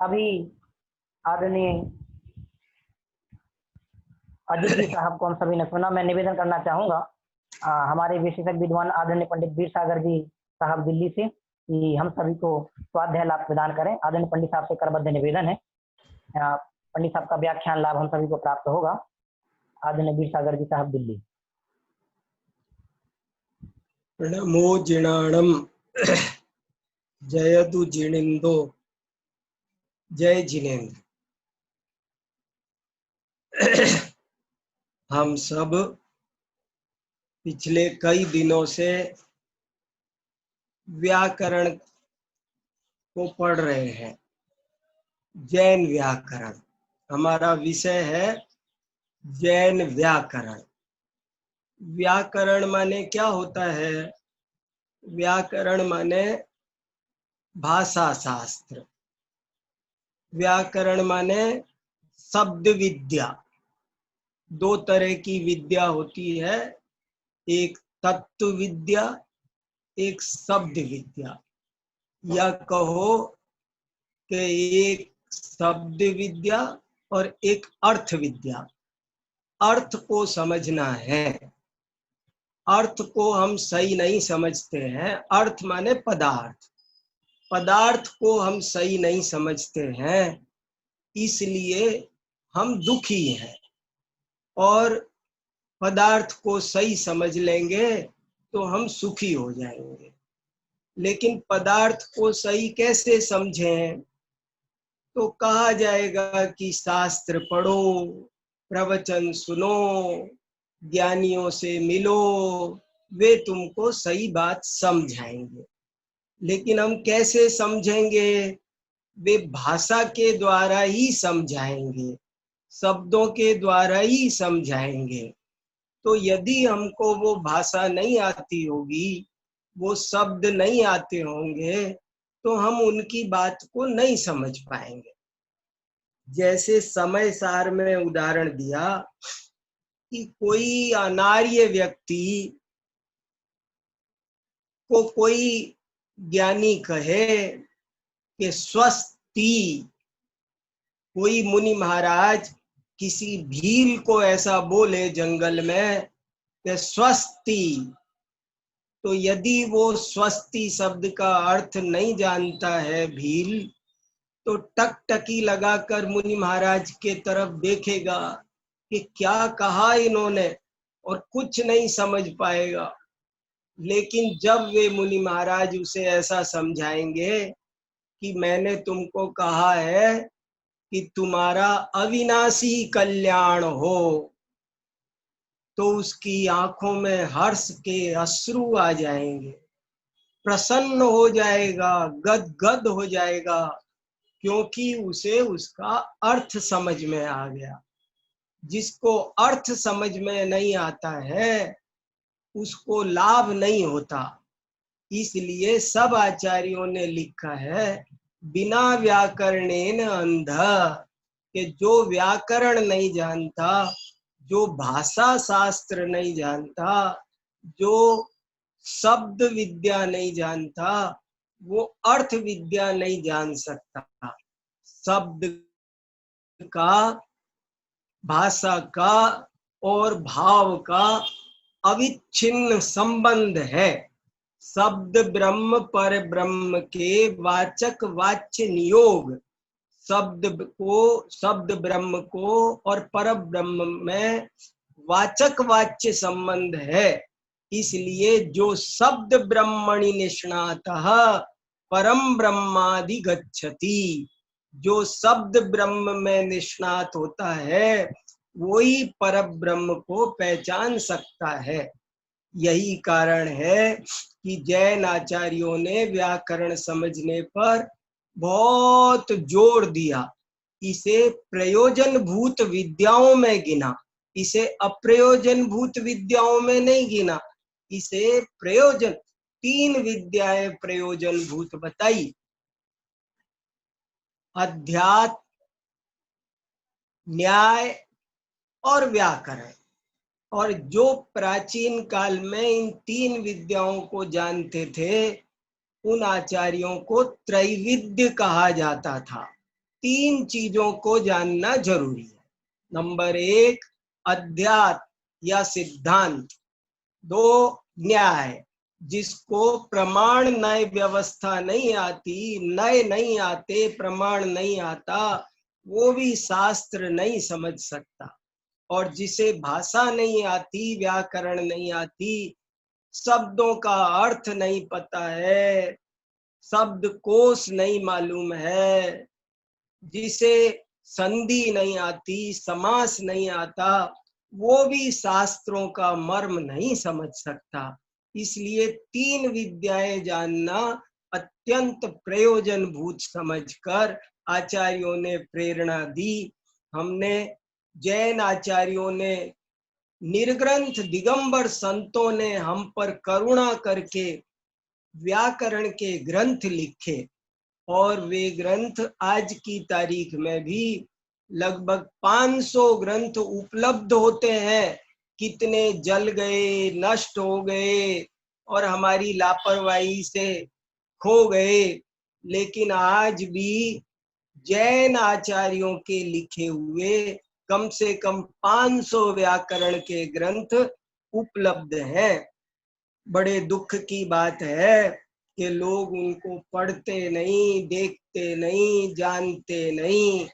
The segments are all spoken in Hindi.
अभी आदरणीय अजीत जी साहब को हम सभी ने सुना। मैं निवेदन करना चाहूंगा हमारे विशेषज्ञ विद्वान आदरणीय पंडित वीर सागर जी साहब दिल्ली से कि हम सभी को स्वाध्याय लाभ प्रदान करें। आदरणीय पंडित साहब से करबद्ध निवेदन है, पंडित साहब का व्याख्यान लाभ हम सभी को प्राप्त होगा। आदरणीय वीर सागर जी साहब दिल्ली। प्रणमो जिणाणम जयतु जिणेन्दो जय जिनेन्द्र। हम सब पिछले कई दिनों से व्याकरण को पढ़ रहे हैं। जैन व्याकरण हमारा विषय है। जैन व्याकरण। व्याकरण माने क्या होता है? व्याकरण माने भाषा शास्त्र। व्याकरण माने शब्द विद्या। दो तरह की विद्या होती है, एक तत्व विद्या, एक शब्द विद्या। या कहो कि एक शब्द विद्या और एक अर्थ विद्या। अर्थ को समझना है। अर्थ को हम सही नहीं समझते हैं। अर्थ माने पदार्थ। पदार्थ को हम सही नहीं समझते हैं, इसलिए हम दुखी हैं। और पदार्थ को सही समझ लेंगे तो हम सुखी हो जाएंगे। लेकिन पदार्थ को सही कैसे समझें? तो कहा जाएगा कि शास्त्र पढ़ो, प्रवचन सुनो, ज्ञानियों से मिलो, वे तुमको सही बात समझाएंगे। लेकिन हम कैसे समझेंगे? वे भाषा के द्वारा ही समझाएंगे, शब्दों के द्वारा ही समझाएंगे। तो यदि हमको वो भाषा नहीं आती होगी, वो शब्द नहीं आते होंगे, तो हम उनकी बात को नहीं समझ पाएंगे। जैसे समय सार में उदाहरण दिया कि कोई अनार्य व्यक्ति को कोई ज्ञानी कहे कि स्वस्ति, कोई मुनि महाराज किसी भील को ऐसा बोले जंगल में कि स्वस्ति, तो यदि वो स्वस्ति शब्द का अर्थ नहीं जानता है भील, तो टकटकी लगाकर मुनि महाराज के तरफ देखेगा कि क्या कहा इन्होंने, और कुछ नहीं समझ पाएगा। लेकिन जब वे मुनि महाराज उसे ऐसा समझाएंगे कि मैंने तुमको कहा है कि तुम्हारा अविनाशी कल्याण हो, तो उसकी आंखों में हर्ष के अश्रु आ जाएंगे, प्रसन्न हो जाएगा, गदगद हो जाएगा, क्योंकि उसे उसका अर्थ समझ में आ गया। जिसको अर्थ समझ में नहीं आता है उसको लाभ नहीं होता। इसलिए सब आचार्यों ने लिखा है बिना व्याकरणेन अंध, कि जो व्याकरण नहीं जानता, जो भाषा शास्त्र नहीं जानता, जो शब्द विद्या नहीं जानता, वो अर्थ विद्या नहीं जान सकता। शब्द का, भाषा का और भाव का अविच्छिन्न संबंध है। शब्द ब्रह्म पर ब्रह्म के वाचक वाच्य नियोग, शब्द ब्रह्म को और पर ब्रह्म में वाचक वाच्य संबंध है। इसलिए जो शब्द ब्रह्मणि निष्णातः परम ब्रह्माधिगच्छति, जो शब्द ब्रह्म में निष्णात होता है वही पर ब्रह्म को पहचान सकता है। यही कारण है कि जैन आचार्यों ने व्याकरण समझने पर बहुत जोर दिया। इसे प्रयोजन भूत विद्याओं में गिना, इसे अप्रयोजन भूत विद्याओं में नहीं गिना। इसे प्रयोजन, 3 विद्याएं प्रयोजन भूत बताई: अध्यात्म, न्याय और व्याकरण। और जो प्राचीन काल में इन 3 विद्याओं को जानते थे उन आचार्यों को त्रैविद्य कहा जाता था। तीन चीजों को जानना जरूरी है। नंबर 1 अध्यात्म या सिद्धांत, 2 न्याय, जिसको प्रमाण नए व्यवस्था नहीं आती, नए नहीं आते, प्रमाण नहीं आता, वो भी शास्त्र नहीं समझ सकता। और जिसे भाषा नहीं आती, व्याकरण नहीं आती, शब्दों का अर्थ नहीं पता है, शब्दकोश नहीं मालूम है, जिसे संधि नहीं आती, समास नहीं आता, वो भी शास्त्रों का मर्म नहीं समझ सकता। इसलिए तीन विद्याएं जानना अत्यंत प्रयोजनभूत समझकर आचार्यों ने प्रेरणा दी। हमने जैन आचार्यों ने, निर्ग्रंथ दिगंबर संतों ने हम पर करुणा करके व्याकरण के ग्रंथ लिखे, और वे ग्रंथ आज की तारीख में भी लगभग 500 ग्रंथ उपलब्ध होते हैं। कितने जल गए, नष्ट हो गए और हमारी लापरवाही से खो गए, लेकिन आज भी जैन आचार्यों के लिखे हुए कम से कम 500 व्याकरण के ग्रंथ उपलब्ध हैं। बड़े दुख की बात है कि लोग उनको पढ़ते नहीं, देखते नहीं, जानते नहीं।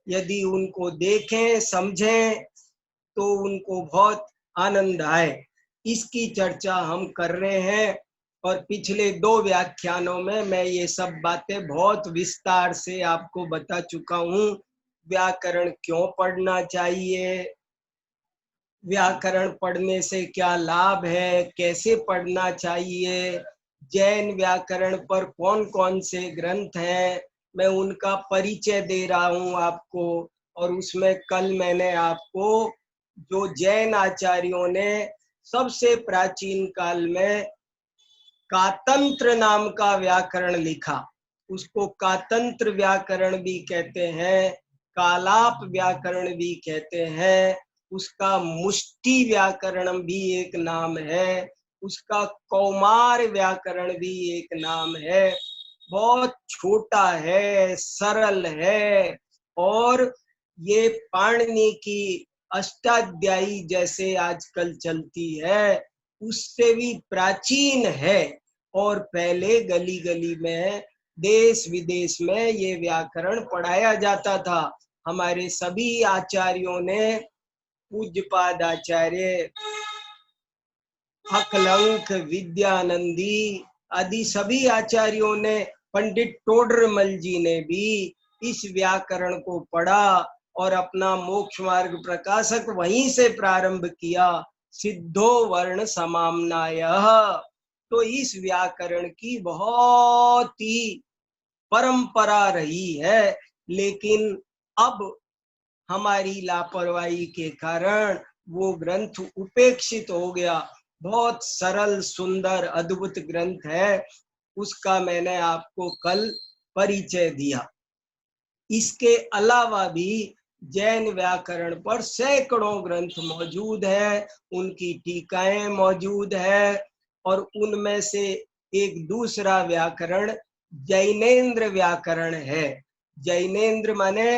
यदि उनको देखें, समझें तो उनको बहुत आनंद आए। इसकी चर्चा हम कर रहे हैं, और पिछले 2 व्याख्यानों में मैं ये सब बातें बहुत विस्तार से आपको बता चुका हूँ। व्याकरण क्यों पढ़ना चाहिए, व्याकरण पढ़ने से क्या लाभ है, कैसे पढ़ना चाहिए, जैन व्याकरण पर कौन कौन से ग्रंथ हैं, मैं उनका परिचय दे रहा हूँ आपको। और उसमें कल मैंने आपको जो जैन आचार्यों ने सबसे प्राचीन काल में कातंत्र नाम का व्याकरण लिखा, उसको कातंत्र व्याकरण भी कहते हैं, कालाप व्याकरण भी कहते हैं, उसका मुष्टि व्याकरण भी एक नाम है, उसका कौमार व्याकरण भी एक नाम है। बहुत छोटा है, सरल है, और ये पाणिनि की अष्टाध्यायी जैसे आजकल चलती है उससे भी प्राचीन है। और पहले गली गली में, देश विदेश में ये व्याकरण पढ़ाया जाता था। हमारे सभी आचार्यों ने, पूज्यपाद आचार्य अकलंक, विद्यानंदी आदि सभी आचार्यों ने, पंडित टोडरमल जी ने भी इस व्याकरण को पढ़ा और अपना मोक्ष मार्ग प्रकाशक वहीं से प्रारंभ किया, सिद्धो वर्ण समाम्नायः। तो इस व्याकरण की बहुत ही परंपरा रही है, लेकिन अब हमारी लापरवाही के कारण वो ग्रंथ उपेक्षित हो गया। बहुत सरल, सुंदर, अद्भुत ग्रंथ है, उसका मैंने आपको कल परिचय दिया। इसके अलावा भी जैन व्याकरण पर सैकड़ों ग्रंथ मौजूद है, उनकी टीकाएं मौजूद है, और उनमें से एक दूसरा व्याकरण जैनेन्द्र व्याकरण है। जैनेन्द्र माने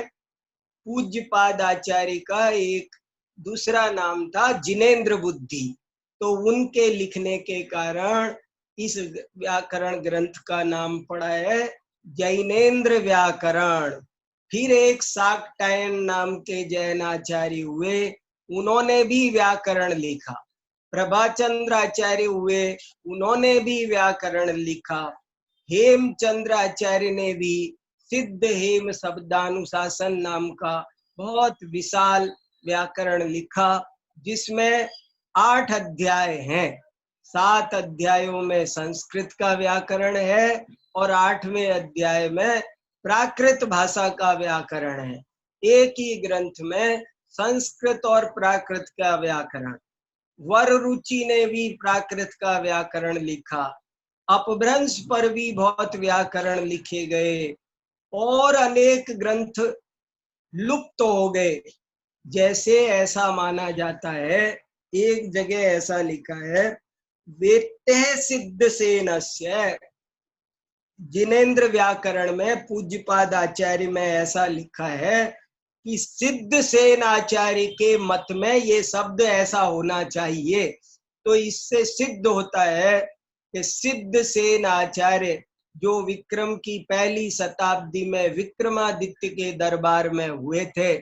पूज्यपाद आचार्य का एक दूसरा नाम था जिनेन्द्र बुद्धि, तो उनके लिखने के कारण इस व्याकरण ग्रंथ का नाम पड़ा है जैनेन्द्र व्याकरण। फिर एक शाक्टायन नाम के जैन आचार्य हुए, उन्होंने भी व्याकरण लिखा। प्रभाचंद्र आचार्य हुए, उन्होंने भी व्याकरण लिखा। हेमचंद्र आचार्य ने भी सिद्ध हेम शब्दानुशासन नाम का बहुत विशाल व्याकरण लिखा, जिसमें 8 अध्याय हैं। 7 अध्यायों में संस्कृत का व्याकरण है और 8वें अध्याय में प्राकृत भाषा का व्याकरण है। एक ही ग्रंथ में संस्कृत और प्राकृत का व्याकरण। वर रुचि ने भी प्राकृत का व्याकरण लिखा। अपभ्रंश पर भी बहुत व्याकरण लिखे गए, और अनेक ग्रंथ लुप्त हो गए। जैसे ऐसा माना जाता है, एक जगह ऐसा लिखा है, वेत्ते सिद्ध सेनस्य, जिनेन्द्र व्याकरण में पूज्यपाद आचार्य में ऐसा लिखा है कि सिद्ध सेन आचार्य के मत में ये शब्द ऐसा होना चाहिए। तो इससे सिद्ध होता है कि सिद्ध सेन आचार्य जो विक्रम की पहली शताब्दी में विक्रमादित्य के दरबार में हुए थे,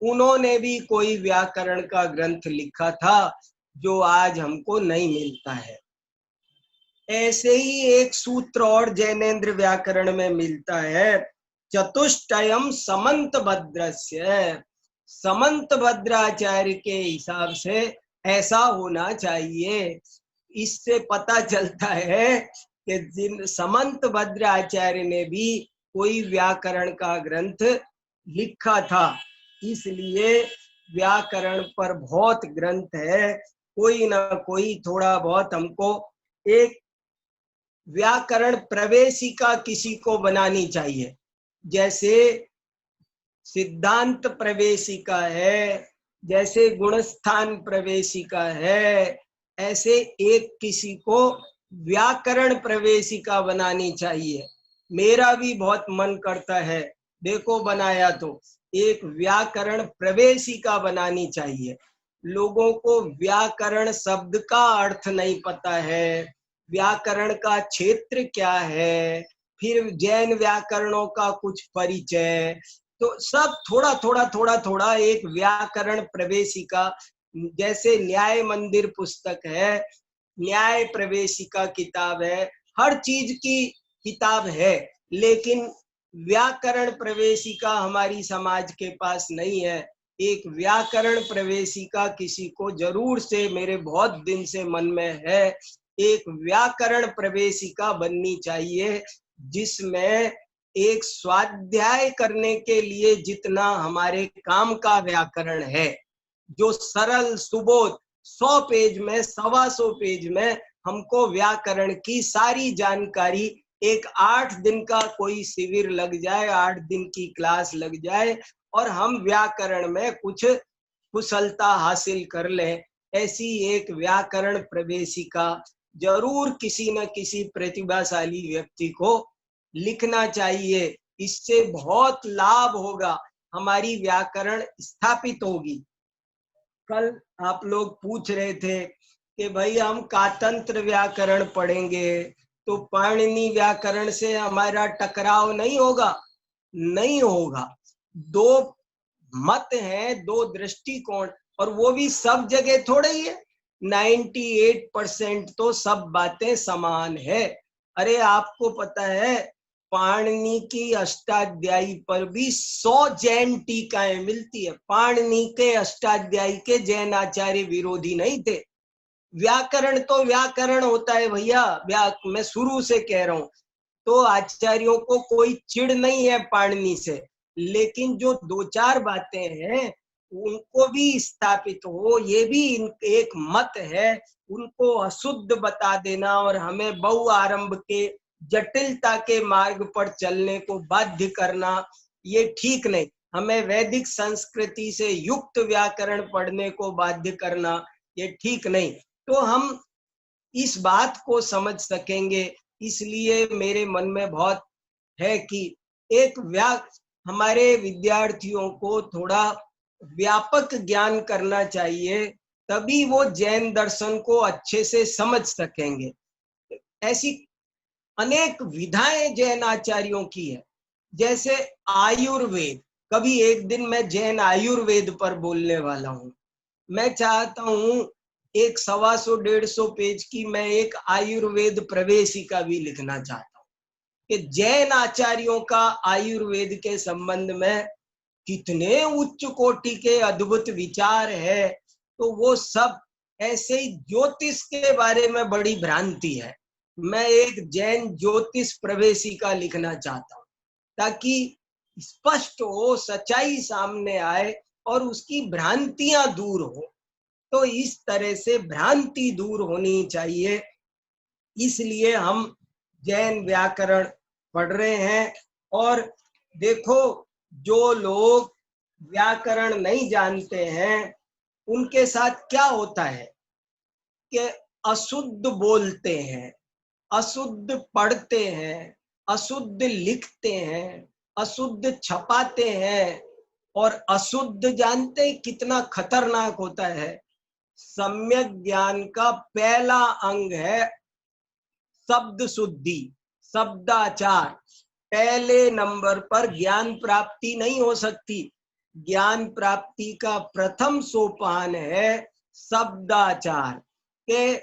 उन्होंने भी कोई व्याकरण का ग्रंथ लिखा था जो आज हमको नहीं मिलता है। ऐसे ही एक सूत्र और जैनेन्द्र व्याकरण में मिलता है, चतुष्टयम समंत भद्रस्य। समंत भद्राचार्य के हिसाब से ऐसा होना चाहिए। इससे पता चलता है कि जिन समंत भद्राचार्य ने भी कोई व्याकरण का ग्रंथ लिखा था। इसलिए व्याकरण पर बहुत ग्रंथ है, कोई ना कोई थोड़ा बहुत हमको एक व्याकरण प्रवेशिका किसी को बनानी चाहिए। जैसे सिद्धांत प्रवेशिका है, जैसे गुणस्थान प्रवेशिका है, ऐसे एक किसी को व्याकरण प्रवेशिका बनानी चाहिए। मेरा भी बहुत मन करता है, देखो बनाया तो एक व्याकरण प्रवेशिका बनानी चाहिए। लोगों को व्याकरण शब्द का अर्थ नहीं पता है, व्याकरण का क्षेत्र क्या है, फिर जैन व्याकरणों का कुछ परिचय, तो सब थोड़ा एक व्याकरण प्रवेशिका, जैसे न्याय मंदिर पुस्तक है, न्याय प्रवेशिका किताब है, हर चीज की किताब है, लेकिन व्याकरण प्रवेशिका हमारी समाज के पास नहीं है। एक व्याकरण प्रवेशिका किसी को जरूर से, मेरे बहुत दिन से मन में है, एक व्याकरण प्रवेशिका बननी चाहिए, जिसमें एक स्वाध्याय करने के लिए जितना हमारे काम का व्याकरण है, जो सरल सुबोध 100 पेज में, 125 पेज में हमको व्याकरण की सारी जानकारी, एक 8 दिन का कोई शिविर लग जाए, 8 दिन की क्लास लग जाए और हम व्याकरण में कुछ कुशलता हासिल कर लें, ऐसी एक व्याकरण प्रवेशिका जरूर किसी न किसी प्रतिभाशाली व्यक्ति को लिखना चाहिए। इससे बहुत लाभ होगा, हमारी व्याकरण स्थापित होगी। कल आप लोग पूछ रहे थे कि भाई हम कातंत्र व्याकरण पढ़ेंगे तो पाणिनि व्याकरण से हमारा टकराव नहीं होगा? नहीं होगा। दो मत हैं, दो दृष्टिकोण, और वो भी सब जगह थोड़े ही है। 98% तो सब बातें समान है। अरे आपको पता है पाणिनि की अष्टाध्यायी पर भी 100 जैन टीकाएं मिलती है। पाणिनि के अष्टाध्यायी के जैन आचार्य विरोधी नहीं थे। व्याकरण तो व्याकरण होता है भैया, मैं शुरू से कह रहा हूं। तो आचार्यों को कोई चिढ़ नहीं है पाणिनि से, लेकिन जो 2-4 बातें हैं उनको भी स्थापित हो, ये भी एक मत है, उनको अशुद्ध बता देना और हमें बहु आरंभ के जटिलता के मार्ग पर चलने को बाध्य करना, ये ठीक नहीं। हमें वैदिक संस्कृति से युक्त व्याकरण पढ़ने को बाध्य करना, ये ठीक नहीं। तो हम इस बात को समझ सकेंगे, इसलिए मेरे मन में बहुत है कि एक हमारे विद्यार्थियों को थोड़ा व्यापक ज्ञान करना चाहिए, तभी वो जैन दर्शन को अच्छे से समझ सकेंगे। ऐसी अनेक विधाएं जैन आचार्यों की है, जैसे आयुर्वेद। कभी एक दिन मैं जैन आयुर्वेद पर बोलने वाला हूँ। मैं चाहता हूँ एक 125-150 पेज की मैं एक आयुर्वेद प्रवेशिका भी लिखना चाहता हूँ कि जैन आचार्यों का आयुर्वेद के संबंध में कितने उच्च कोटि के अद्भुत विचार है। तो वो सब ऐसे ही ज्योतिष के बारे में बड़ी भ्रांति है। मैं एक जैन ज्योतिष प्रवेशिका लिखना चाहता हूँ ताकि स्पष्ट हो, सच्चाई सामने आए और उसकी भ्रांतियां दूर हो। तो इस तरह से भ्रांति दूर होनी चाहिए, इसलिए हम जैन व्याकरण पढ़ रहे हैं। और देखो, जो लोग व्याकरण नहीं जानते हैं उनके साथ क्या होता है कि अशुद्ध बोलते हैं, अशुद्ध पढ़ते हैं, अशुद्ध लिखते हैं, अशुद्ध छपाते हैं, और अशुद्ध जानते हैं कितना खतरनाक होता है। सम्यक ज्ञान का पहला अंग है शब्द शुद्धि, शब्दाचार। पहले नंबर पर ज्ञान प्राप्ति नहीं हो सकती। ज्ञान प्राप्ति का प्रथम सोपान है शब्दाचार, के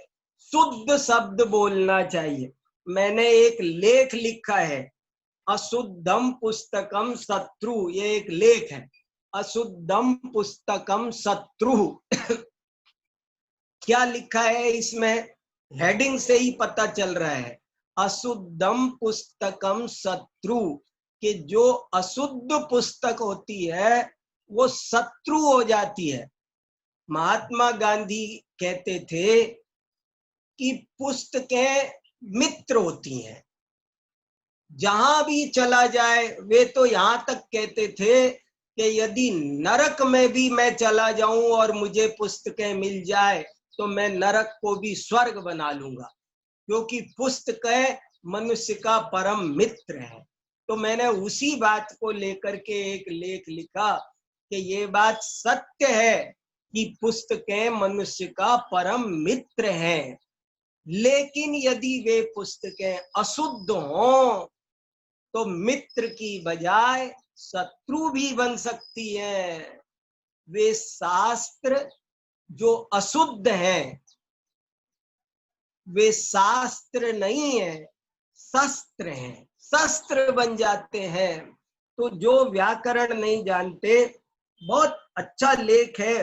शुद्ध शब्द बोलना चाहिए। मैंने एक लेख लिखा है, अशुद्धम पुस्तकम शत्रु, ये एक लेख है, अशुद्धम पुस्तकम शत्रु। क्या लिखा है इसमें, हेडिंग से ही पता चल रहा है, अशुद्धम पुस्तकम शत्रु, कि जो अशुद्ध पुस्तक होती है वो शत्रु हो जाती है। महात्मा गांधी कहते थे कि पुस्तकें मित्र होती हैं, जहां भी चला जाए। वे तो यहां तक कहते थे कि यदि नरक में भी मैं चला जाऊं और मुझे पुस्तकें मिल जाए तो मैं नरक को भी स्वर्ग बना लूंगा, क्योंकि पुस्तकें मनुष्य का परम मित्र है। तो मैंने उसी बात को लेकर के एक लेख लिखा कि ये बात सत्य है कि पुस्तकें मनुष्य का परम मित्र हैं, लेकिन यदि वे पुस्तकें अशुद्ध हों तो मित्र की बजाय शत्रु भी बन सकती है। वे शास्त्र जो अशुद्ध हैं, वे शास्त्र नहीं है, शस्त्र हैं, शस्त्र बन जाते हैं। तो जो व्याकरण नहीं जानते, बहुत अच्छा लेख है,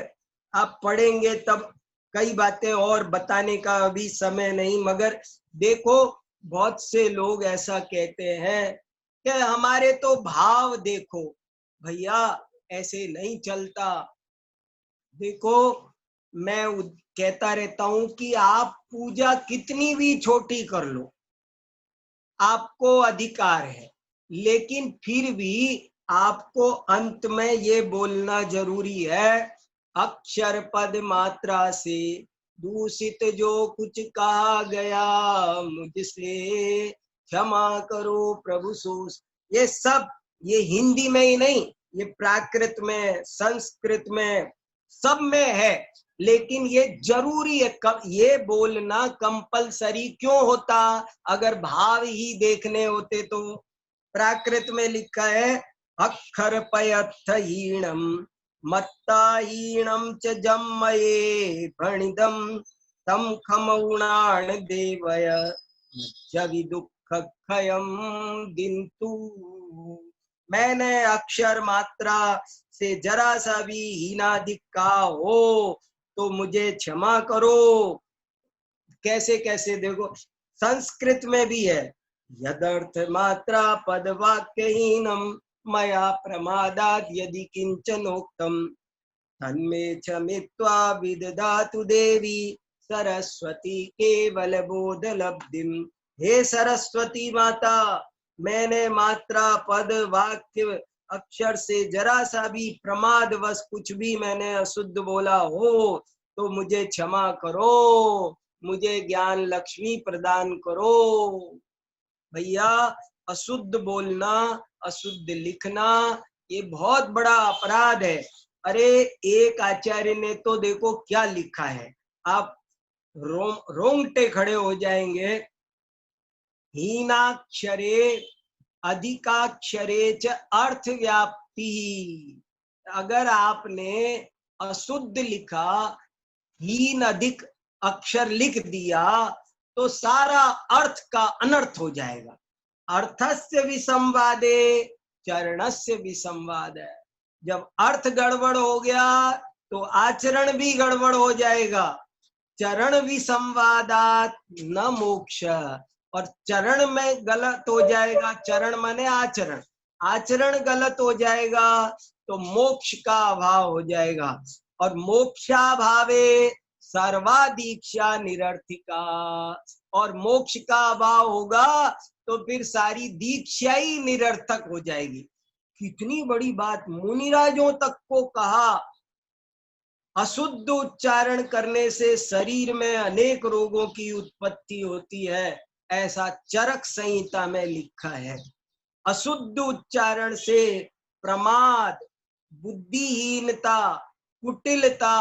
आप पढ़ेंगे तब कई बातें और बताने का अभी समय नहीं। मगर देखो, बहुत से लोग ऐसा कहते हैं कि हमारे तो भाव देखो। भैया ऐसे नहीं चलता। देखो, मैं कहता रहता हूं कि आप पूजा कितनी भी छोटी कर लो, आपको अधिकार है, लेकिन फिर भी आपको अंत में ये बोलना जरूरी है, अक्षर पद मात्रा से दूषित जो कुछ कहा गया मुझसे क्षमा करो प्रभु सोस। ये सब, ये हिंदी में ही नहीं, ये प्राकृत में, संस्कृत में, सब में है। लेकिन ये जरूरी है, ये बोलना कंपलसरी क्यों होता? अगर भाव ही देखने होते तो। प्राकृत में लिखा है, अक्षर पयर्थहीणम मत्ताहीणम च जम्मये प्रणिदम तम खमौणान देवय जवि दुख खयम दिन्तु। मैंने अक्षर मात्रा से जरा सा भी हीनाधिक कहा हो तो मुझे क्षमा करो। कैसे कैसे देखो, संस्कृत में भी है, यदर्थ मात्रा पद वाक्यहीनम मया प्रमादात यदि किंचनोक्तम तन्मे क्षमित्वा विदधातु देवी सरस्वती केवल बोध लब्धिम। हे सरस्वती माता, मैंने मात्रा पद वाक्य अक्षर से जरा सा भी प्रमादवश कुछ भी मैंने अशुद्ध बोला हो तो मुझे क्षमा करो, मुझे ज्ञान लक्ष्मी प्रदान करो। भैया, अशुद्ध बोलना, अशुद्ध लिखना, ये बहुत बड़ा अपराध है। अरे एक आचार्य ने तो देखो क्या लिखा है, आप रोंगटे खड़े हो जाएंगे। हीनाक्षरे अधिकाक्षरे च अर्थ व्याप्ति। अगर आपने अशुद्ध लिखा, हीन अधिक अक्षर लिख दिया तो सारा अर्थ का अनर्थ हो जाएगा। अर्थस्य विसंवादे चरणस्य विसंवाद है। जब अर्थ गड़बड़ हो गया तो आचरण भी गड़बड़ हो जाएगा। चरण विसंवादात न मोक्ष, और चरण में गलत हो जाएगा, चरण माने आचरण, आचरण गलत हो जाएगा तो मोक्ष का अभाव हो जाएगा। और मोक्षाभावे सर्वा दीक्षा निरर्थिका, और मोक्ष का अभाव होगा तो फिर सारी दीक्षा ही निरर्थक हो जाएगी। कितनी बड़ी बात, मुनिराजों तक को कहा अशुद्ध उच्चारण करने से शरीर में अनेक रोगों की उत्पत्ति होती है। ऐसा चरक संहिता में लिखा है। अशुद्ध उच्चारण से प्रमाद, बुद्धिहीनता, कुटिलता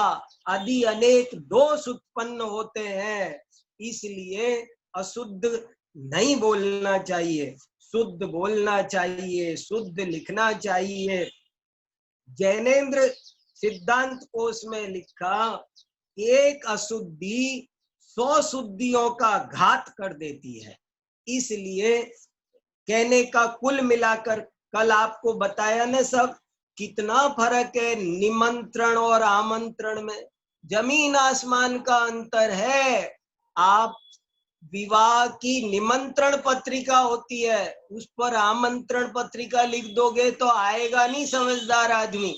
आदि अनेक दोष उत्पन्न होते हैं। इसलिए अशुद्ध नहीं बोलना चाहिए, शुद्ध बोलना चाहिए, शुद्ध लिखना चाहिए। जैनेन्द्र सिद्धांत कोश में लिखा, एक अशुद्धि 100 शुद्धियों का घात कर देती है। इसलिए कहने का कुल मिलाकर कल आपको बताया ना सब, कितना फर्क है निमंत्रण और आमंत्रण में, जमीन आसमान का अंतर है। आप विवाह की निमंत्रण पत्रिका होती है, उस पर आमंत्रण पत्रिका लिख दोगे तो आएगा नहीं समझदार आदमी।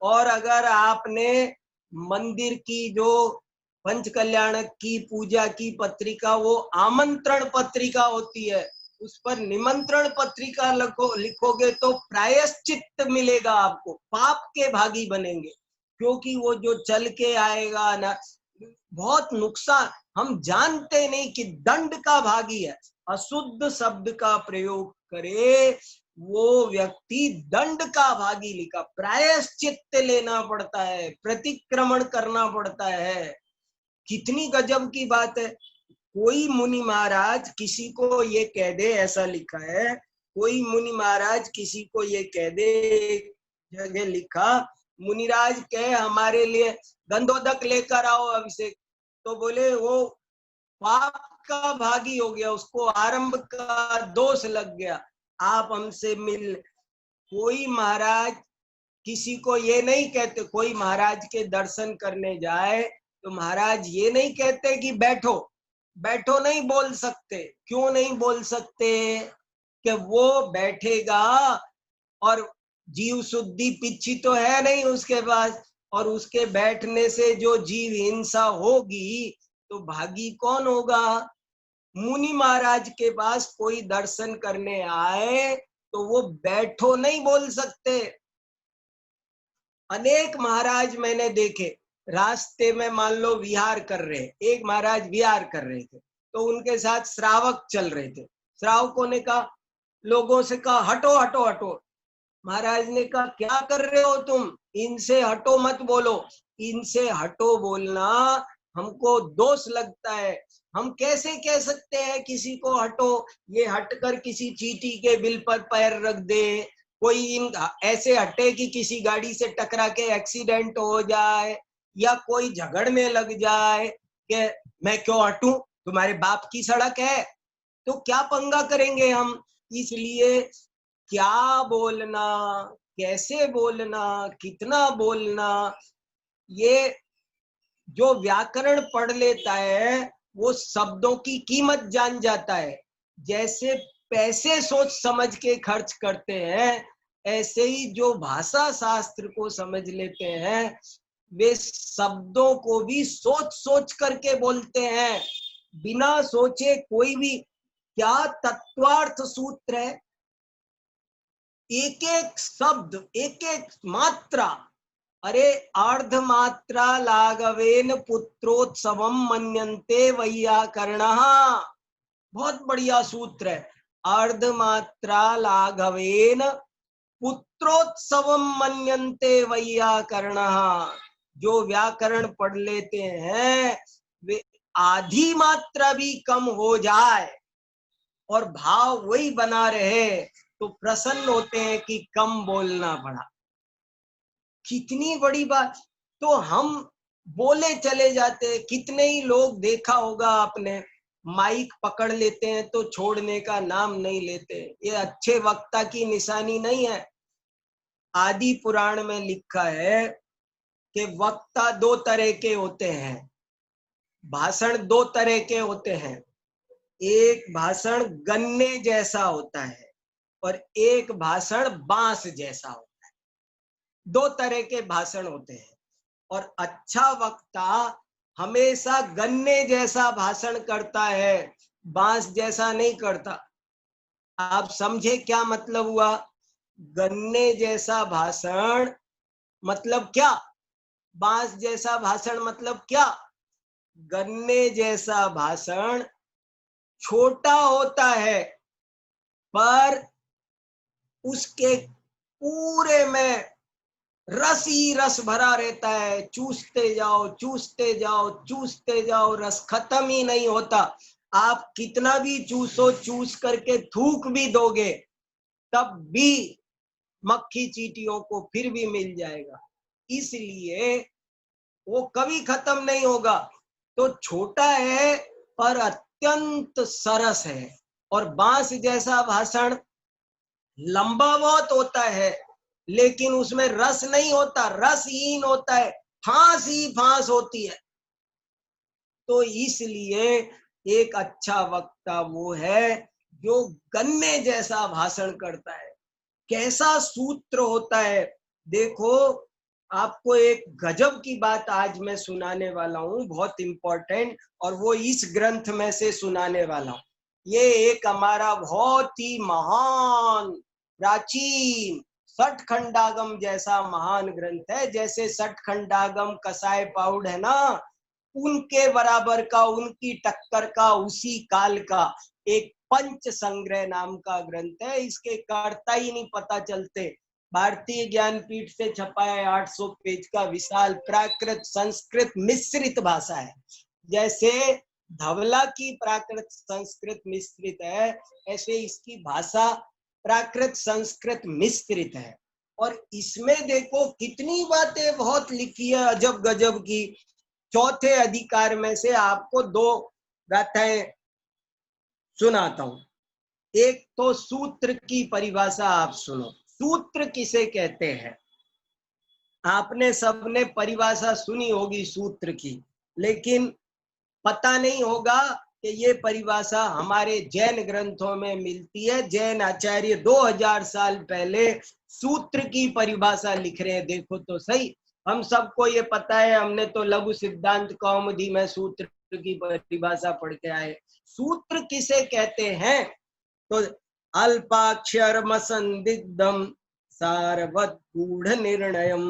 और अगर आपने मंदिर की जो पंच कल्याण की पूजा की पत्रिका, वो आमंत्रण पत्रिका होती है, उस पर निमंत्रण पत्रिका लिखोगे तो प्रायश्चित मिलेगा आपको, पाप के भागी बनेंगे, क्योंकि वो जो चल के आएगा ना, बहुत नुकसान, हम जानते नहीं कि दंड का भागी है। अशुद्ध शब्द का प्रयोग करे वो व्यक्ति दंड का भागी लिखा, प्रायश्चित लेना पड़ता है, प्रतिक्रमण करना पड़ता है। कितनी गजब की बात है। कोई मुनि महाराज किसी को ये कह दे, ऐसा लिखा है, कोई मुनि महाराज किसी को ये कह दे, जगह लिखा, मुनिराज कहे हमारे लिए गंधोदक लेकर आओ अभिषेक, तो बोले वो पाप का भागी हो गया, उसको आरंभ का दोष लग गया, आप हमसे मिल। कोई महाराज किसी को ये नहीं कहते, कोई महाराज के दर्शन करने जाए तो महाराज ये नहीं कहते कि बैठो, बैठो नहीं बोल सकते। क्यों नहीं बोल सकते? कि वो बैठेगा और जीव शुद्धि पिछी तो है नहीं उसके पास, और उसके बैठने से जो जीव हिंसा होगी तो भागी कौन होगा? मुनि महाराज के पास कोई दर्शन करने आए तो वो बैठो नहीं बोल सकते। अनेक महाराज मैंने देखे, रास्ते में मान लो विहार कर रहे, एक महाराज विहार कर रहे थे तो उनके साथ श्रावक चल रहे थे। श्रावकों ने कहा, लोगों से कहा हटो हटो हटो। महाराज ने कहा क्या कर रहे हो तुम, इनसे हटो मत बोलो। इनसे हटो बोलना हमको दोष लगता है। हम कैसे कह सकते हैं किसी को हटो? ये हटकर किसी चींटी के बिल पर पैर रख दे, कोई इन ऐसे हटे कि किसी गाड़ी से टकरा के एक्सीडेंट हो जाए या कोई झगड़ में लग जाए कि मैं क्यों हटूं, तुम्हारे बाप की सड़क है, तो क्या पंगा करेंगे हम। इसलिए क्या बोलना, कैसे बोलना, कितना बोलना, ये जो व्याकरण पढ़ लेता है वो शब्दों की कीमत जान जाता है। जैसे पैसे सोच समझ के खर्च करते हैं, ऐसे ही जो भाषा शास्त्र को समझ लेते हैं वे शब्दों को भी सोच सोच करके बोलते हैं। बिना सोचे कोई भी, क्या तत्वार्थ सूत्र है, एक एक शब्द, एक एक मात्रा। अरे अर्ध मात्रा लाघवेन पुत्रोत्सवम मन्यन्ते वैयाकरणः, बहुत बढ़िया सूत्र है। अर्ध मात्रा लाघवेन पुत्रोत्सवम मन्यन्ते वैयाकरणः। जो व्याकरण पढ़ लेते हैं वे आधी मात्रा भी कम हो जाए और भाव वही बना रहे तो प्रसन्न होते हैं कि कम बोलना पड़ा। कितनी बड़ी बात। तो हम बोले चले जाते हैं। कितने ही लोग देखा होगा आपने, माइक पकड़ लेते हैं तो छोड़ने का नाम नहीं लेते। ये अच्छे वक्ता की निशानी नहीं है। आदि पुराण में लिखा है कि वक्ता दो तरह के होते हैं, भाषण दो तरह के होते हैं। एक भाषण गन्ने जैसा होता है और एक भाषण बांस जैसा होता है। दो तरह के भाषण होते हैं और अच्छा वक्ता हमेशा गन्ने जैसा भाषण करता है, बांस जैसा नहीं करता। आप समझे क्या मतलब हुआ? गन्ने जैसा भाषण मतलब क्या, बांस जैसा भाषण मतलब क्या? गन्ने जैसा भाषण छोटा होता है पर उसके पूरे में रस ही रस भरा रहता है। चूसते जाओ चूसते जाओ चूसते जाओ, रस खत्म ही नहीं होता। आप कितना भी चूसो, चूस करके थूक भी दोगे तब भी मक्खी चींटियों को फिर भी मिल जाएगा, इसलिए वो कभी खत्म नहीं होगा। तो छोटा है पर अत्यंत सरस है। और बांस जैसा भाषण लंबा बहुत होता है लेकिन उसमें रस नहीं होता, रसहीन होता है, फांस ही फांस होती है। तो इसलिए एक अच्छा वक्ता वो है जो गन्ने जैसा भाषण करता है। कैसा सूत्र होता है देखो, आपको एक गजब की बात आज मैं सुनाने वाला हूं, बहुत इंपॉर्टेंट, और वो इस ग्रंथ में से सुनाने वाला हूं। ये एक हमारा बहुत ही महान प्राचीन सठखंडागम जैसा महान ग्रंथ है। जैसे सठखंडागम कसाय पाउड है ना, उनके बराबर का, उनकी टक्कर का, उसी काल का एक पंच संग्रह नाम का ग्रंथ है। इसके कर्ता ही नहीं पता चलते। भारतीय ज्ञानपीठ से छपा है, 800 पेज का विशाल प्राकृत संस्कृत मिश्रित भाषा है। जैसे धवला की प्राकृत संस्कृत मिश्रित है, ऐसे इसकी भाषा प्राकृत संस्कृत मिश्रित है। और इसमें देखो कितनी बातें बहुत लिखी है अजब गजब की। चौथे अधिकार में से आपको 2 गाथाएं सुनाता हूं। एक तो सूत्र की परिभाषा आप सुनो। सूत्र किसे कहते हैं? आपने सबने परिभाषा सुनी होगी सूत्र की, लेकिन पता नहीं होगा कि ये परिभाषा हमारे जैन ग्रंथों में मिलती है। जैन आचार्य 2000 साल पहले सूत्र की परिभाषा लिख रहे हैं। देखो तो सही, हम सबको ये पता है, हमने तो लघु सिद्धांत कौमुदी में सूत्र की परिभाषा पढ़ के आए। सूत्र किसे कहते हैं? तो अल्पाक्षरम संदिग्धम सारवत गूढ़ निर्णयम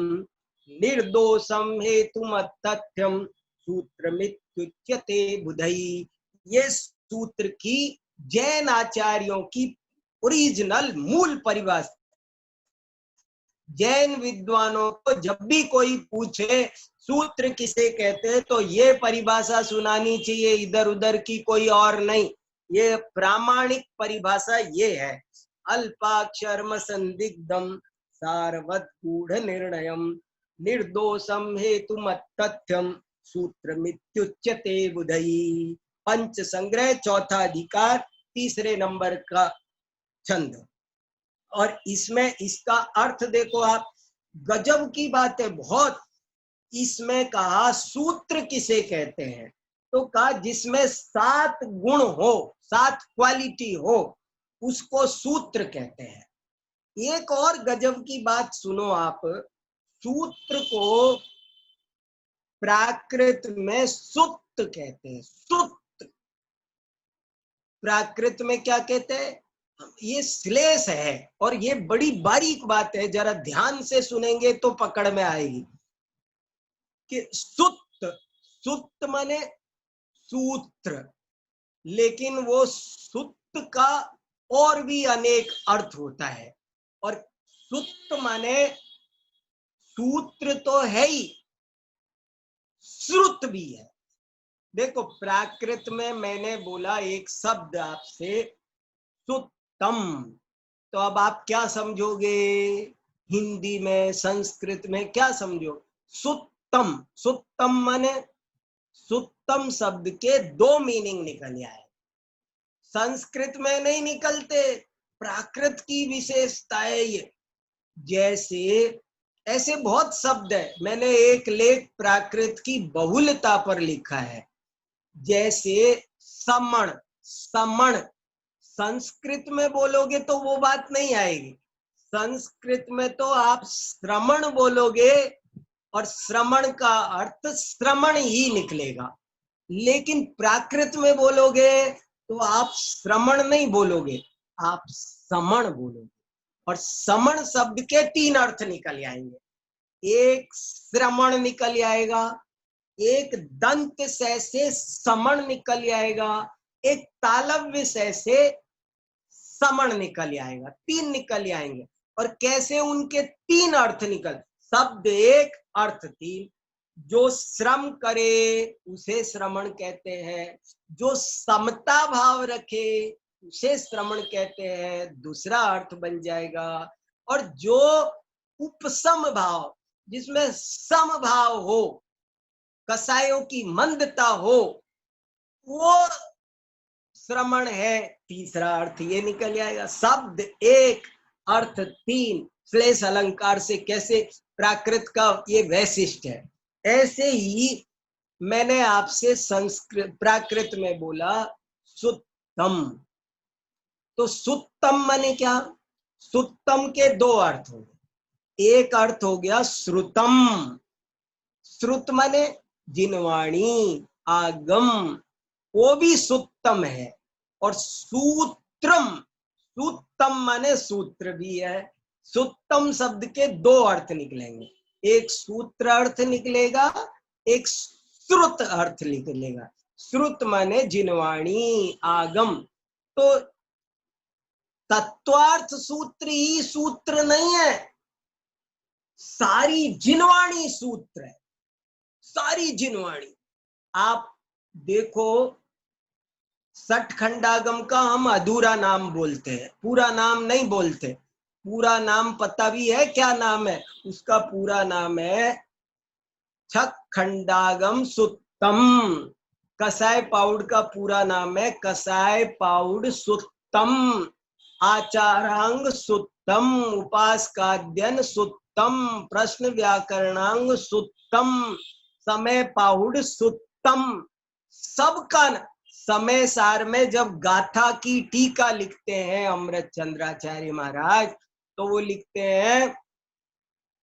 निर्दोषम हेतुम तथ्यम सूत्रमित्युच्यते बुधई। ये सूत्र की जैन आचार्यों की ओरिजिनल मूल परिभाषा। जैन विद्वानों को जब भी कोई पूछे सूत्र किसे कहते हैं तो ये परिभाषा सुनानी चाहिए, इधर उधर की कोई और नहीं। ये प्रामाणिक परिभाषा ये है, अल्पाक्षरम संदिग्धम सारवत गूढ़ निर्णयम निर्दोषम हेतुम तथ्यम सूत्रमित्युच्यते बुधई। पंच संग्रह, चौथा अधिकार, 3 नंबर का छंद। और इसमें इसका अर्थ देखो आप, गजब की बात है बहुत। इसमें कहा सूत्र किसे कहते हैं, तो कहा जिसमें 7 गुण हो, 7 क्वालिटी हो, उसको सूत्र कहते हैं। एक और गजब की बात सुनो आप, सूत्र को प्राकृत में सुत्त कहते हैं। सुत्त प्राकृत में क्या कहते हैं? ये श्लेष है और ये बड़ी बारीक बात है, जरा ध्यान से सुनेंगे तो पकड़ में आएगी कि सुत्त, सुत्त माने सूत्र, लेकिन वो सुत्त का और भी अनेक अर्थ होता है। और सुत्त माने सूत्र तो है ही, श्रुत भी है। देखो प्राकृत में मैंने बोला एक शब्द आपसे, सुत्तम, तो अब आप क्या समझोगे? हिंदी में, संस्कृत में क्या समझो? सुत्तम। सुत्तम माने, सुत्तम शब्द के 2 मीनिंग निकल आए, संस्कृत में नहीं निकलते। प्राकृत की विशेषता है ये। जैसे ऐसे बहुत शब्द है, मैंने एक लेख प्राकृत की बहुलता पर लिखा है। जैसे समण, समण संस्कृत में बोलोगे तो वो बात नहीं आएगी। संस्कृत में तो आप श्रमण बोलोगे और श्रमण का अर्थ श्रमण ही निकलेगा, लेकिन प्राकृत में बोलोगे तो आप श्रमण नहीं बोलोगे, आप समण बोलोगे। और समण शब्द के 3 अर्थ निकल आएंगे। एक श्रमण निकल आएगा, एक दंत से समण निकल आएगा, एक तालव्य से समण निकल आएगा, 3 निकल आएंगे। और कैसे उनके 3 अर्थ निकल, शब्द एक अर्थ 3। जो श्रम करे उसे श्रमण कहते हैं, जो समता भाव रखे उसे श्रमण कहते हैं, दूसरा अर्थ बन जाएगा। और जो उपसम भाव, जिसमें सम भाव हो, कसायों की मंदता हो, वो श्रमण है, तीसरा अर्थ ये निकल आएगा। शब्द एक अर्थ 3, श्लेष अलंकार से कैसे प्राकृत का ये वैशिष्ट है। ऐसे ही मैंने आपसे संस्कृत प्राकृत में बोला सुत्तम, तो सुत्तम माने क्या? सुत्तम के 2 अर्थ हो गए। एक अर्थ हो गया श्रुतम, श्रुत माने जिनवाणी, आगम, वो भी सुत्तम है। और सूत्रम, सूत्तम माने सूत्र भी है। सुत्तम शब्द के 2 अर्थ निकलेंगे, एक सूत्र अर्थ निकलेगा, एक श्रुत अर्थ निकलेगा। श्रुत माने जिनवाणी, आगम। तो तत्वार्थ सूत्र ही सूत्र नहीं है, सारी जिनवाणी सूत्र है, सारी जिनवाणी। आप देखो, सठखंडागम का हम अधूरा नाम बोलते हैं, पूरा नाम नहीं बोलते। पूरा नाम पता भी है क्या नाम है उसका? पूरा नाम है छखंडागम सुत्तम। कसाय पाउड का पूरा नाम है कसाय पाउड सुत्तम, आचारांग सुत्तम, उपासकाद्यन सुत्तम, प्रश्न व्याकरणांग सुत्तम, समय पाउड सुत्तम। सबका समय सार में जब गाथा की टीका लिखते हैं अमृत चंद्राचार्य महाराज, तो वो लिखते हैं,